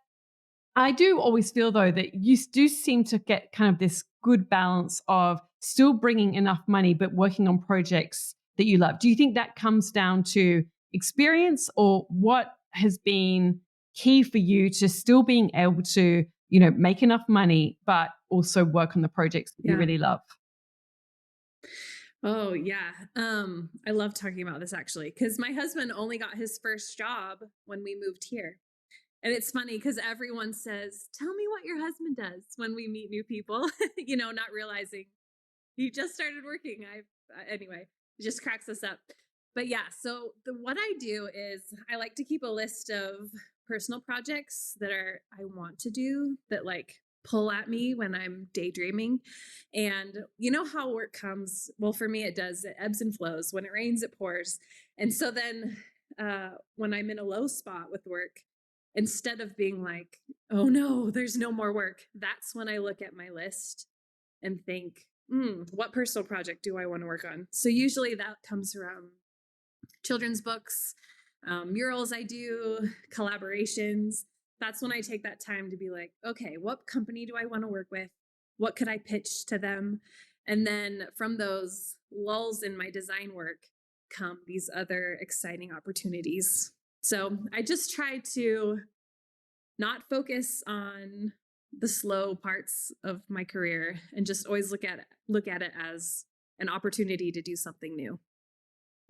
I do always feel, though, that you do seem to get kind of this good balance of still bringing enough money, but working on projects that you love? Do you think that comes down to experience, or what has been key for you to still being able to, make enough money, but also work on the projects that you Yeah. really love? Oh, yeah. I love talking about this actually, because my husband only got his first job when we moved here. And it's funny because everyone says, "Tell me what your husband does," when we meet new people, not realizing he just started working. Anyway, it just cracks us up. But yeah, so what I do is I like to keep a list of personal projects that I want to do that like pull at me when I'm daydreaming. And you know how work comes? Well, for me, it does. It ebbs and flows. When it rains, it pours. And so then when I'm in a low spot with work, instead of being like, "Oh no, there's no more work," that's when I look at my list and think, what personal project do I want to work on? So usually that comes around children's books, murals I do, collaborations. That's when I take that time to be like, okay, what company do I want to work with? What could I pitch to them? And then from those lulls in my design work come these other exciting opportunities. So I just try to not focus on the slow parts of my career and just always look at it as an opportunity to do something new.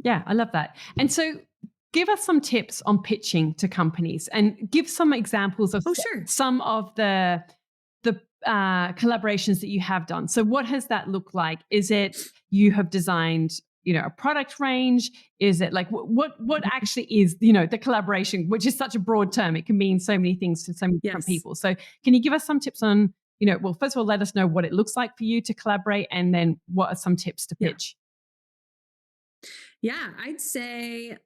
Yeah, I love that. And so give us some tips on pitching to companies, and give some examples of Oh, sure. some of the collaborations that you have done. So what has that looked like? Is it you have designed, a product range? Is it like what actually is, the collaboration, which is such a broad term. It can mean so many things to so many different Yes. people. So can you give us some tips on, well, first of all, let us know what it looks like for you to collaborate, and then what are some tips to Yeah. pitch? Yeah. I'd say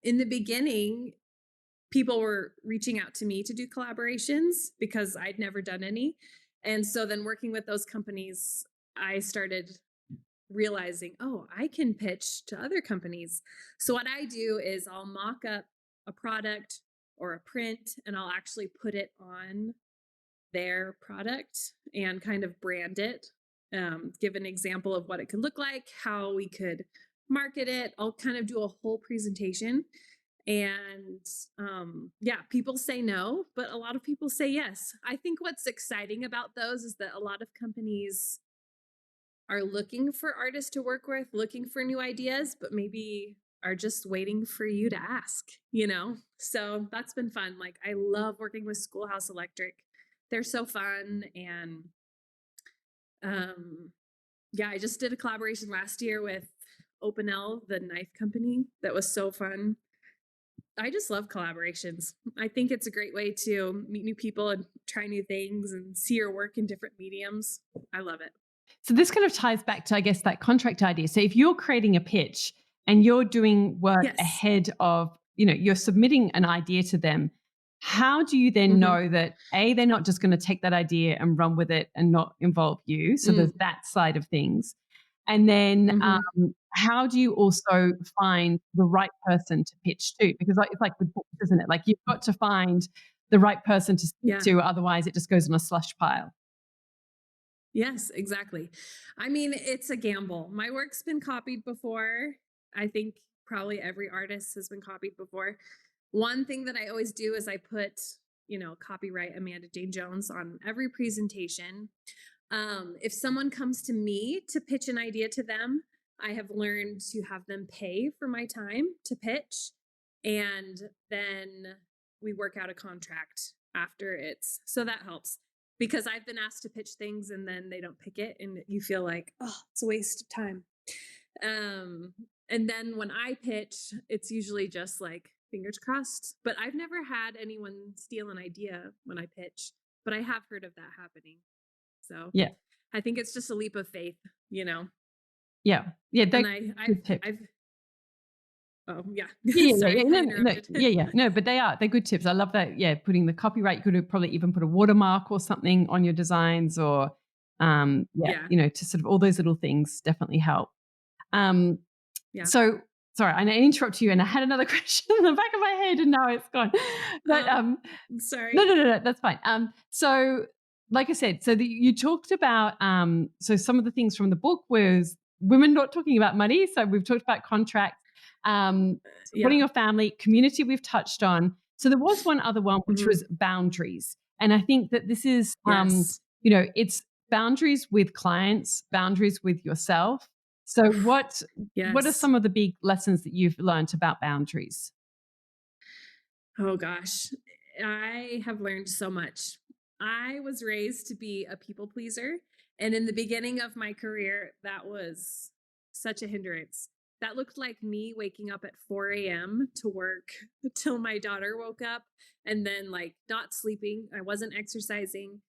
in the beginning, people were reaching out to me to do collaborations because I'd never done any. And so then working with those companies, I started realizing, oh, I can pitch to other companies. So what I do is I'll mock up a product or a print and I'll actually put it on their product and kind of brand it, give an example of what it could look like, how we could market it. I'll kind of do a whole presentation. And yeah, people say no, but a lot of people say yes. I think what's exciting about those is that a lot of companies are looking for artists to work with, looking for new ideas, but maybe are just waiting for you to ask. So that's been fun. Like, I love working with Schoolhouse Electric. They're so fun. And yeah, I just did a collaboration last year with Opinel, the knife company. That was so fun. I just love collaborations. I think it's a great way to meet new people and try new things and see your work in different mediums. I love it. So this kind of ties back to, I guess, that contract idea. So if you're creating a pitch and you're doing work Yes. ahead of, you're submitting an idea to them, how do you then Mm-hmm. know that they're not just going to take that idea and run with it and not involve you? So there's that side of things. And then Mm-hmm. how do you also find the right person to pitch to? Because it's like with books, isn't it? Like you've got to find the right person to speak Yeah. to, otherwise it just goes in a slush pile. Yes, exactly. I mean, it's a gamble. My work's been copied before. I think probably every artist has been copied before. One thing that I always do is I put, copyright Amanda Jane Jones on every presentation. If someone comes to me to pitch an idea to them, I have learned to have them pay for my time to pitch. And then we work out a contract after so that helps because I've been asked to pitch things and then they don't pick it and you feel like, oh, it's a waste of time. Um, and then when I pitch, it's usually just like fingers crossed, but I've never had anyone steal an idea when I pitch, but I have heard of that happening. So Yeah. I think it's just a leap of faith. Yeah. Yeah. And Good tips. oh yeah. Yeah, yeah, Sorry, yeah. I No, no, interrupted. yeah, yeah. No, but they're good tips. I love that. Yeah, putting the copyright. You could probably even put a watermark or something on your designs, or yeah, Yeah. to sort of all those little things definitely help. Um, Yeah. so sorry, I interrupt you, and I had another question in the back of my head, and now it's gone. But Sorry. no, that's fine. So like I said, so you talked about so some of the things from the book was women not talking about money. So we've talked about contracts, Yeah. supporting your family, community we've touched on. So there was one other one, which Mhm. was boundaries. And I think that this is, Yes. it's boundaries with clients, boundaries with yourself. So what are Yes. some of the big lessons that you've learned about boundaries? Oh gosh, I have learned so much. I was raised to be a people pleaser. And in the beginning of my career, that was such a hindrance. That looked like me waking up at 4 a.m. to work till my daughter woke up and then like not sleeping. I wasn't exercising.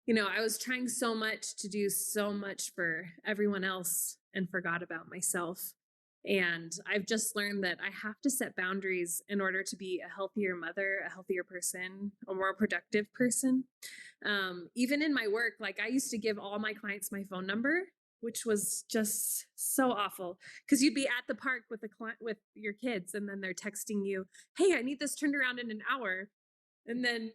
I was trying so much to do so much for everyone else and forgot about myself. And I've just learned that I have to set boundaries in order to be a healthier mother, a healthier person, a more productive person. Even in my work, like I used to give all my clients my phone number, which was just so awful because you'd be at the park with the client with your kids, and then they're texting you, "Hey, I need this turned around in an hour," and then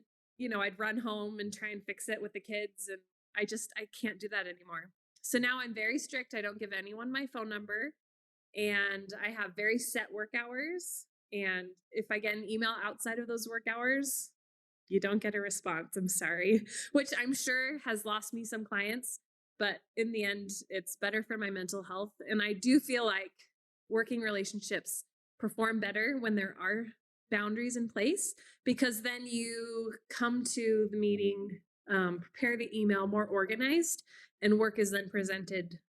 I'd run home and try and fix it with the kids, and I can't do that anymore. So now I'm very strict. I don't give anyone my phone number, and I have very set work hours. And if I get an email outside of those work hours, you don't get a response. I'm sorry, which I'm sure has lost me some clients, but in the end, it's better for my mental health. And I do feel like working relationships perform better when there are boundaries in place, because then you come to the meeting, prepare the email more organized, and work is then presented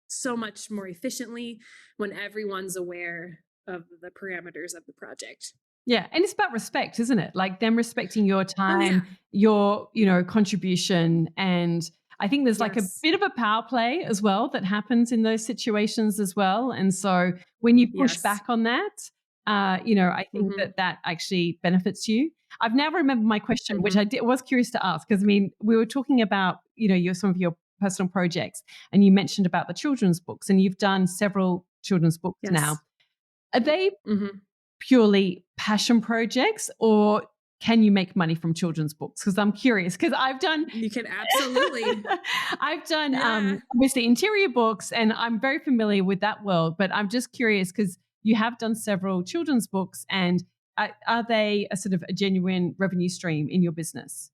so much more efficiently when everyone's aware of the parameters of the project. Yeah, and it's about respect, isn't it? Like them respecting your Oh, time, yeah. your, contribution. And I think there's like a Yes. bit of a power play as well that happens in those situations as well. And so when you push Yes. back on that, I think Hmm. that actually benefits you. I've now remembered my question, which Hmm. was curious to ask, because I mean, we were talking about, some of your personal projects, and you mentioned about the children's books, and you've done several children's books now. Yes. Are they Hmm. purely passion projects, or can you make money from children's books? Because I'm curious, because I've done You can absolutely. I've done Yeah. obviously interior books, and I'm very familiar with that world, but I'm just curious because you have done several children's books, and are they a sort of a genuine revenue stream in your business?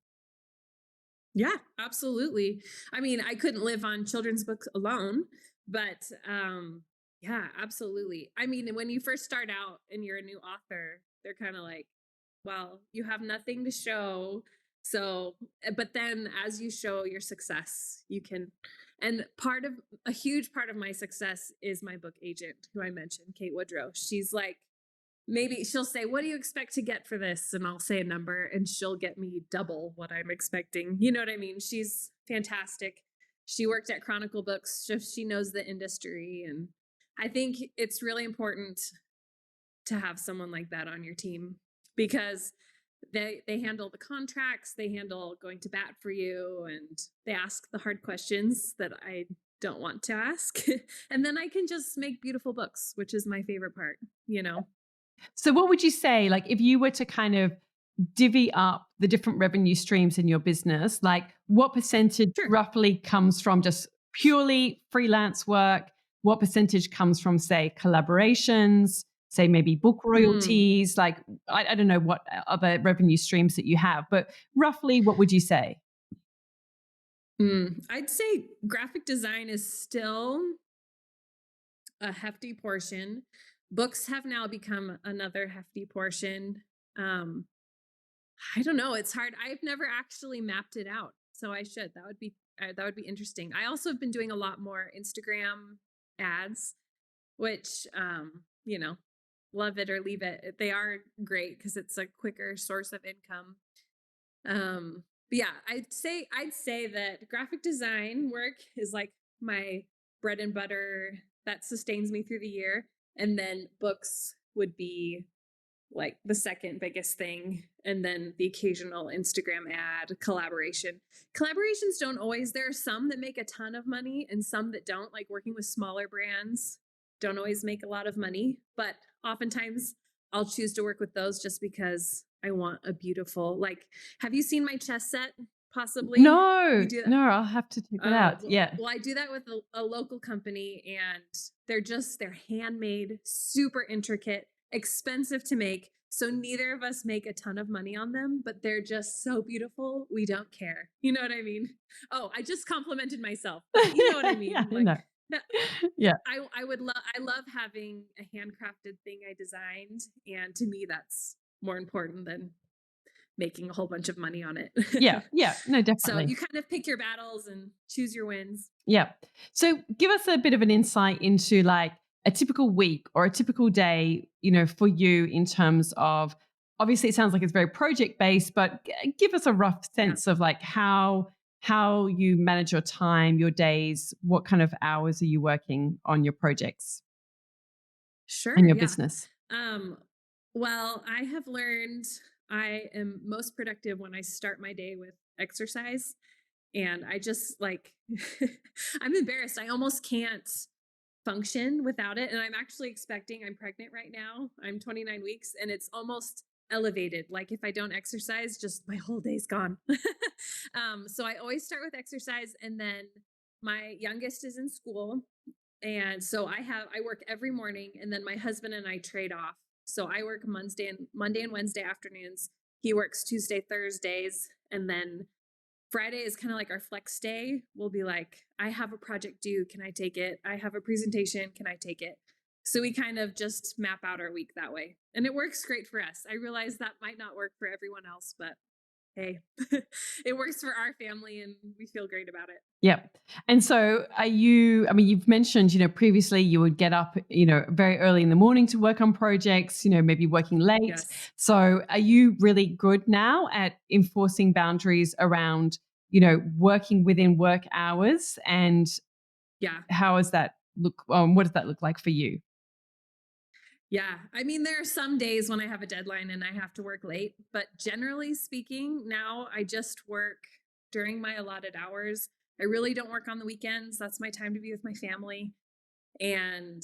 Yeah, absolutely. I mean, I couldn't live on children's books alone, but yeah, absolutely. I mean, when you first start out and you're a new author, they're kind of like, well, you have nothing to show. So, but then as you show your success, you can, and a huge part of my success is my book agent, who I mentioned, Kate Woodrow. She's like, maybe she'll say, "What do you expect to get for this?" And I'll say a number, and she'll get me double what I'm expecting. You know what I mean? She's fantastic. She worked at Chronicle Books, so she knows the industry. And I think it's really important to have someone like that on your team, because they handle the contracts, they handle going to bat for you, and they ask the hard questions that I don't want to ask. And then I can just make beautiful books, which is my favorite part, you know? So what would you say, like if you were to kind of divvy up the different revenue streams in your business, like what percentage Sure. roughly comes from just purely freelance work? What percentage comes from, say, collaborations, say maybe book Mm. royalties? Like, I don't know what other revenue streams that you have, but roughly what would you say? I'd say graphic design is still a hefty portion. Books have now become another hefty portion. Um, I don't know. It's hard. I've never actually mapped it out, so I should. That would be interesting. I also have been doing a lot more Instagram ads, which love it or leave it. They are great because it's a quicker source of income. But yeah, I'd say that graphic design work is like my bread and butter that sustains me through the year, and then books would be like the second biggest thing, and then the occasional Instagram ad collaboration. Collaborations don't always, there are some that make a ton of money and some that don't, like working with smaller brands don't always make a lot of money, but oftentimes I'll choose to work with those just because I want a beautiful, like, have you seen my chess set? possibly? You No, do that? no, I'll have to check that Oh, out. well, Yeah. I do that with a local company, and they're handmade, super intricate, expensive to make. So neither of us make a ton of money on them, but they're just so beautiful. We don't care. You know what I mean? Oh, I just complimented myself, but you know what I Yeah, mean? I Like know. no, Yeah. I love having a handcrafted thing I designed, and to me that's more important than making a whole bunch of money on it. Yeah. Yeah. No, So definitely. you kind of pick your battles and choose your wins. Yeah. So give us a bit of an insight into like a typical week or a typical day, for you in terms of, obviously it sounds like it's very project based, but give us a rough Yeah. sense of like how you manage your time, your days, what kind of hours are you working on your projects and Sure, your yeah. business? Um, well, I have learned I am most productive when I start my day with exercise. And I just like, I'm embarrassed. I almost can't function without it. And I'm pregnant right now. I'm 29 weeks and it's almost elevated. Like if I don't exercise, just my whole day's gone. So I always start with exercise. And then my youngest is in school. And so I work every morning and then my husband and I trade off. So I work Monday and Wednesday afternoons. He works Tuesday, Thursdays, and then Friday is kind of like our flex day. We'll be like, I have a project due. Can I take it? I have a presentation. Can I take it? So we kind of just map out our week that way. And it works great for us. I realize that might not work for everyone else, but hey, it works for our family and we feel great about it. Yep. And so you've mentioned, previously you would get up, very early in the morning to work on projects, maybe working late. Yes. So are you really good now at enforcing boundaries around, working within work hours? And Yeah. how does that look? What does that look like for you? Yeah. I mean, there are some days when I have a deadline and I have to work late, but generally speaking, now I just work during my allotted hours. I really don't work on the weekends. That's my time to be with my family. And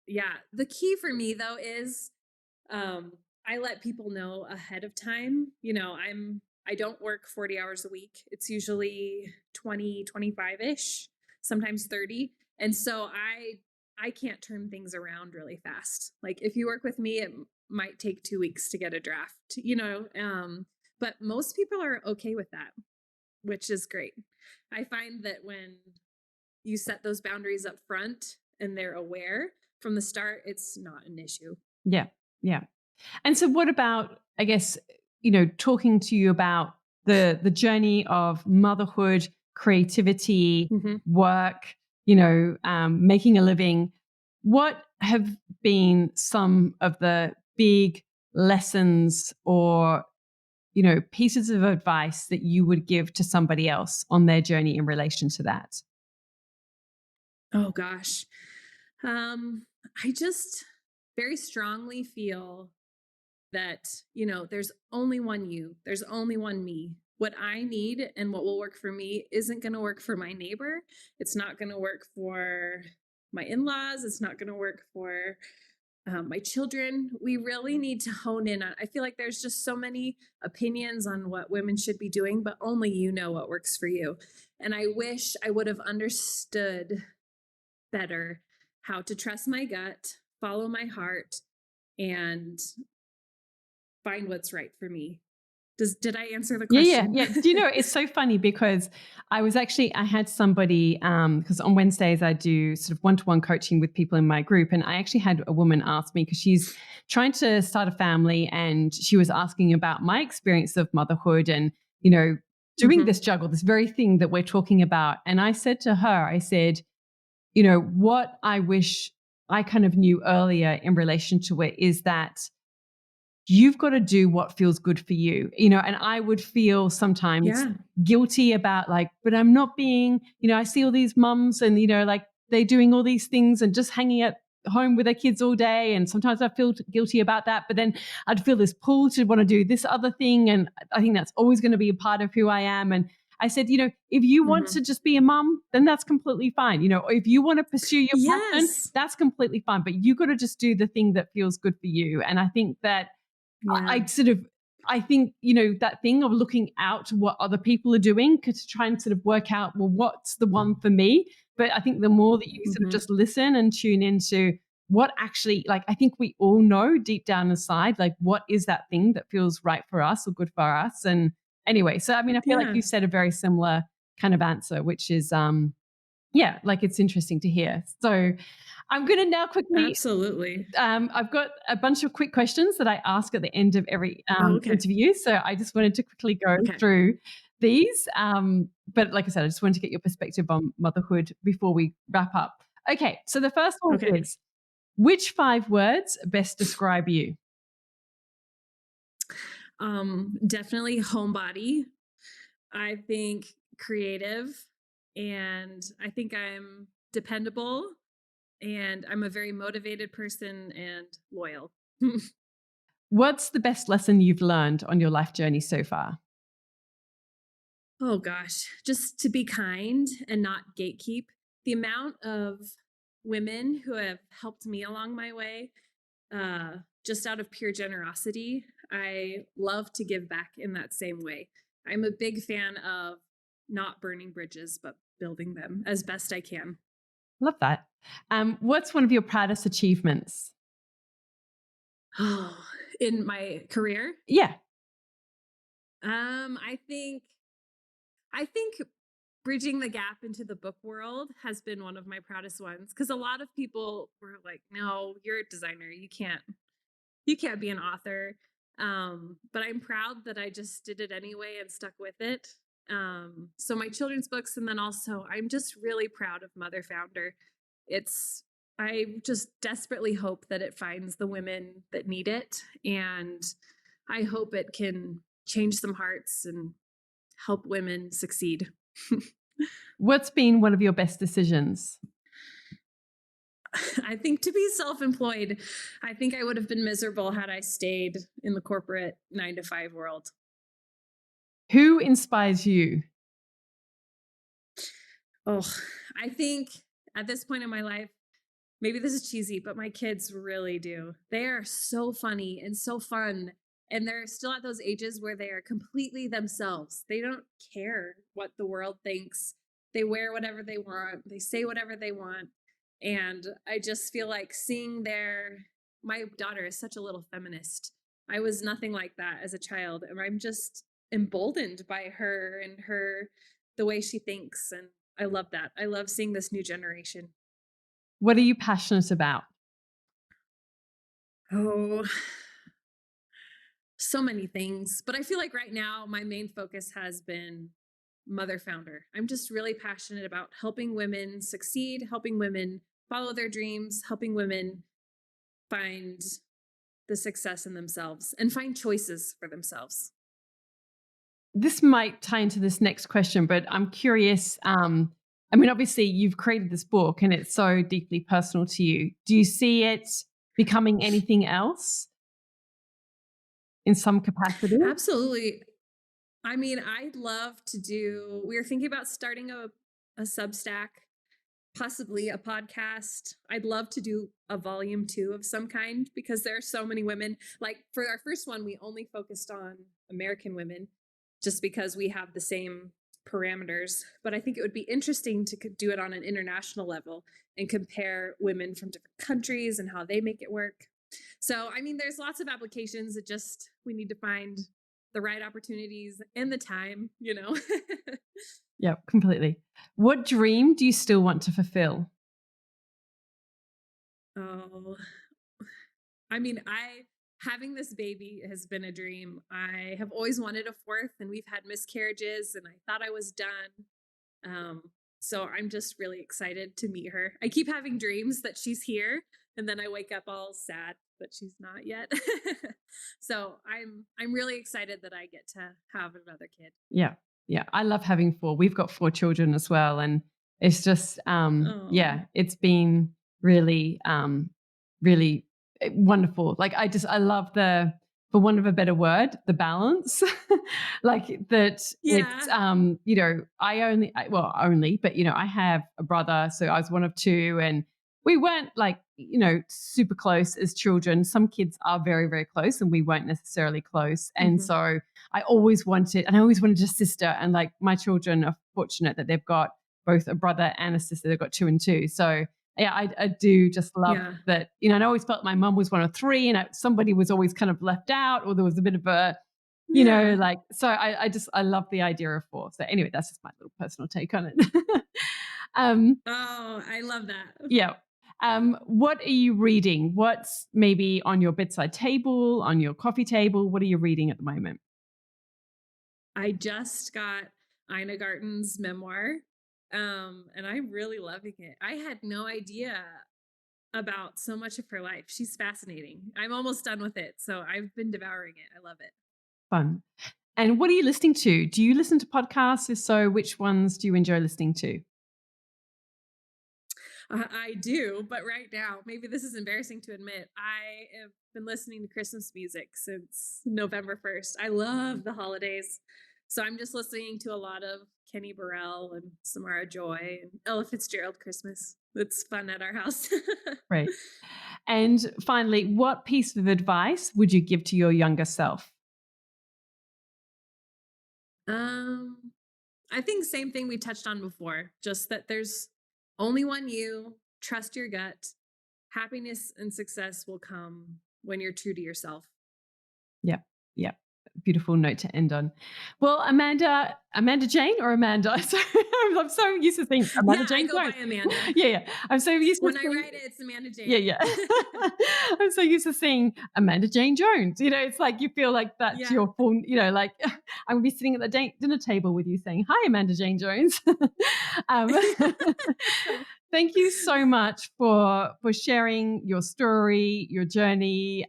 yeah, the key for me though is um I let people know ahead of time. I don't work 40 hours a week. It's usually 20, 25-ish, sometimes 30. And so I can't turn things around really fast. Like if you work with me, it might take 2 weeks to get a draft. But most people are okay with that, which is great. I find that when you set those boundaries up front and they're aware from the start, it's not an issue. Yeah. Yeah. And so what about, I guess, talking to you about the journey of motherhood, creativity, Mm-hmm. work, making a living. What have been some of the big lessons or, pieces of advice that you would give to somebody else on their journey in relation to that? Oh gosh. I just very strongly feel that, there's only one you, there's only one me. What I need and what will work for me isn't going to work for my neighbor. It's not going to work for my in laws. It's not going to work for my children. We really need to hone in on. I feel like there's just so many opinions on what women should be doing, but only you know what works for you. And I wish I would have understood better how to trust my gut, follow my heart, and find what's right for me. Did I answer the Yeah, yeah, question? yeah. Do you know, it's so funny because I had somebody, because on Wednesdays I do sort of one-to-one coaching with people in my group. And I actually had a woman ask me because she's trying to start a family and she was asking about my experience of motherhood and, doing Mhm. this juggle, this very thing that we're talking about. And I said to her, I said, what I wish I kind of knew earlier in relation to it is that you've got to do what feels good for you, and I would feel sometimes Yeah. guilty about like, but I'm not being, I see all these mums and, like they're doing all these things and just hanging at home with their kids all day. And sometimes I feel guilty about that, but then I'd feel this pull to want to do this other thing. And I think that's always going to be a part of who I am. And I said, if you want Mhm. to just be a mum, then that's completely fine. Or if you want to pursue your passion, Yes. that's completely fine. But you got to just do the thing that feels good for you. And I think that Yeah. I sort of I think, that thing of looking out to what other people are doing to try and sort of work out, well, what's the one for me? But I think the more that you sort of Mhm. just listen and tune into what actually, like, I think we all know deep down inside, like, what is that thing that feels right for us or good for us? And anyway, so I mean, I feel like Yeah, you said a very similar kind of answer, which is, yeah, like it's interesting to hear. So I'm going to now quickly absolutely. I've got a bunch of quick questions that I ask at the end of every Oh, okay. interview. So I just wanted to quickly go Okay. through these. But like I said, I just wanted to get your perspective on motherhood before we wrap up. Okay. So the first one Okay. is, which 5 words best describe you? Definitely homebody. I think creative, and I think I'm dependable, and I'm a very motivated person and loyal. What's the best lesson you've learned on your life journey so far? Oh gosh, just to be kind and not gatekeep. The amount of women who have helped me along my way, just out of pure generosity, I love to give back in that same way. I'm a big fan of not burning bridges, but building them as best I can. Love that. What's one of your proudest achievements? Oh, in my career, Yeah. um, I think I think bridging the gap into the book world has been one of my proudest ones because a lot of people were like, "No, you're a designer. You can't be an author." But I'm proud that I just did it anyway and stuck with it. So my children's books, and then also I'm just really proud of Mother Founder. It's I just desperately hope that it finds the women that need it, and I hope it can change some hearts and help women succeed. What's been one of your best decisions? I think to be self employed, I think I would have been miserable had I stayed in the corporate 9 to 5 world. Who inspires you? Oh, I think at this point in my life, maybe this is cheesy, but my kids really do. They are so funny and so fun. And they're still at those ages where they are completely themselves. They don't care what the world thinks. They wear whatever they want, they say whatever they want. And I just feel like my daughter is such a little feminist. I was nothing like that as a child. And I'm just emboldened by her and the way she thinks. And I love that. I love seeing this new generation. What are you passionate about? Oh, so many things. But I feel like right now, my main focus has been Mother Founder. I'm just really passionate about helping women succeed, helping women follow their dreams, helping women find the success in themselves and find choices for themselves. This might tie into this next question, but I'm curious. I mean, obviously, you've created this book and it's so deeply personal to you. Do you see it becoming anything else in some capacity? Absolutely. I mean, I'd love to we were thinking about starting a Substack, possibly a podcast. I'd love to do a volume 2 of some kind because there are so many women. Like for our first one, we only focused on American women just because we have the same parameters. But I think it would be interesting to do it on an international level and compare women from different countries and how they make it work. So, I mean, there's lots of applications. We need to find the right opportunities and the time. Yeah, completely. What dream do you still want to fulfill? Oh, I mean, having this baby has been a dream. I have always wanted a fourth, and we've had miscarriages, and I thought I was done. Um, so I'm just really excited to meet her. I keep having dreams that she's here, and then I wake up all sad that she's not yet. So I'm really excited that I get to have another kid. Yeah. Yeah. I love having 4. We've got 4 children as well. And it's just, Oh, yeah, it's been really, really wonderful. Like, I love for want of a better word, the balance. Like that it's, yeah. well, only, but, I have a brother. So I was one of 2 and we weren't like, super close as children. Some kids are very, very close and we weren't necessarily close. And so I always wanted a sister. And like my children are fortunate that they've got both a brother and a sister. They've got 2 and 2. So yeah, I do just love that, and I always felt my mum was one of 3 and somebody was always kind of left out, or there was a bit of a, so I love the idea of 4. So anyway, that's just my little personal take on it. I love that. Yeah. What are you reading? What's maybe on your bedside table, on your coffee table? What are you reading at the moment? I just got Ina Garten's memoir, and I'm really loving it. I had no idea about so much of her life. She's fascinating. I'm almost done with it, so I've been devouring it. I love it. Fun. And what are you listening to? Do you listen to podcasts? If so, which ones do you enjoy listening to? I do, but right now, maybe this is embarrassing to admit, I have been listening to Christmas music since November 1st. I love the holidays. So I'm just listening to a lot of Kenny Burrell and Samara Joy and Ella Fitzgerald Christmas. It's fun at our house. Right. And finally, what piece of advice would you give to your younger self? I think same thing we touched on before, just that there's only one you, trust your gut. Happiness and success will come when you're true to yourself. Yep. Beautiful note to end on. Well, Amanda Jane or Amanda? Sorry, I'm so used to saying Amanda Jane. I go by Amanda. Yeah. I'm so used to when I write it, it's Amanda Jane. Yeah. I'm so used to saying Amanda Jane Jones. It's like you feel like that's your full, like I'm gonna be sitting at the dinner table with you saying, "Hi, Amanda Jane Jones." Thank you so much for sharing your story, your journey,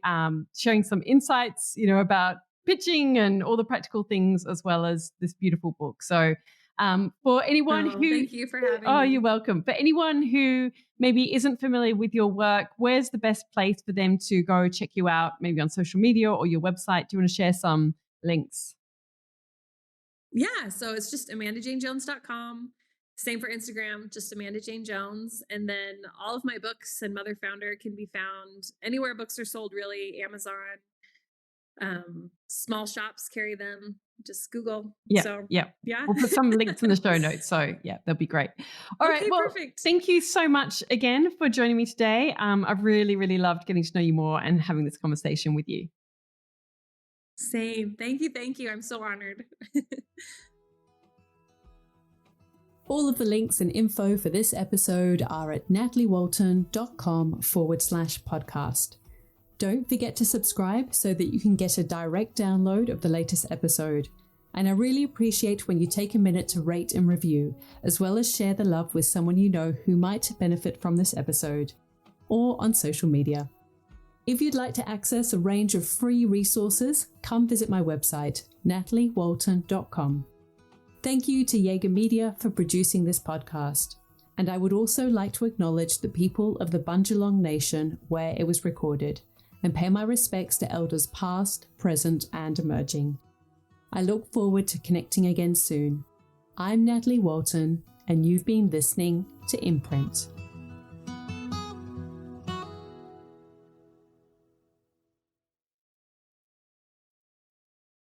sharing some insights, about pitching and all the practical things, as well as this beautiful book. So for anyone who... Thank you for having me. You're welcome. For anyone who maybe isn't familiar with your work, where's the best place for them to go check you out, maybe on social media or your website? Do you want to share some links? Yeah, so it's just amandajanejones.com. Same for Instagram, just Amanda Jane Jones. And then all of my books and Mother Founder can be found anywhere books are sold, really. Amazon, small shops carry them. Just Google. Yeah. We'll put some links in the show notes. So yeah, that'll be great. All right. Well, perfect. Thank you so much again for joining me today. I've really, really loved getting to know you more and having this conversation with you. Same. Thank you. I'm so honored. All of the links and info for this episode are at nataliewalton.com/podcast. Don't forget to subscribe so that you can get a direct download of the latest episode. And I really appreciate when you take a minute to rate and review, as well as share the love with someone you know who might benefit from this episode, or on social media. If you'd like to access a range of free resources, come visit my website, nataliewalton.com. Thank you to Jaeger Media for producing this podcast. And I would also like to acknowledge the people of the Bundjalung Nation where it was recorded, and pay my respects to elders past, present, and emerging. I look forward to connecting again soon. I'm Natalie Walton, and you've been listening to Imprint.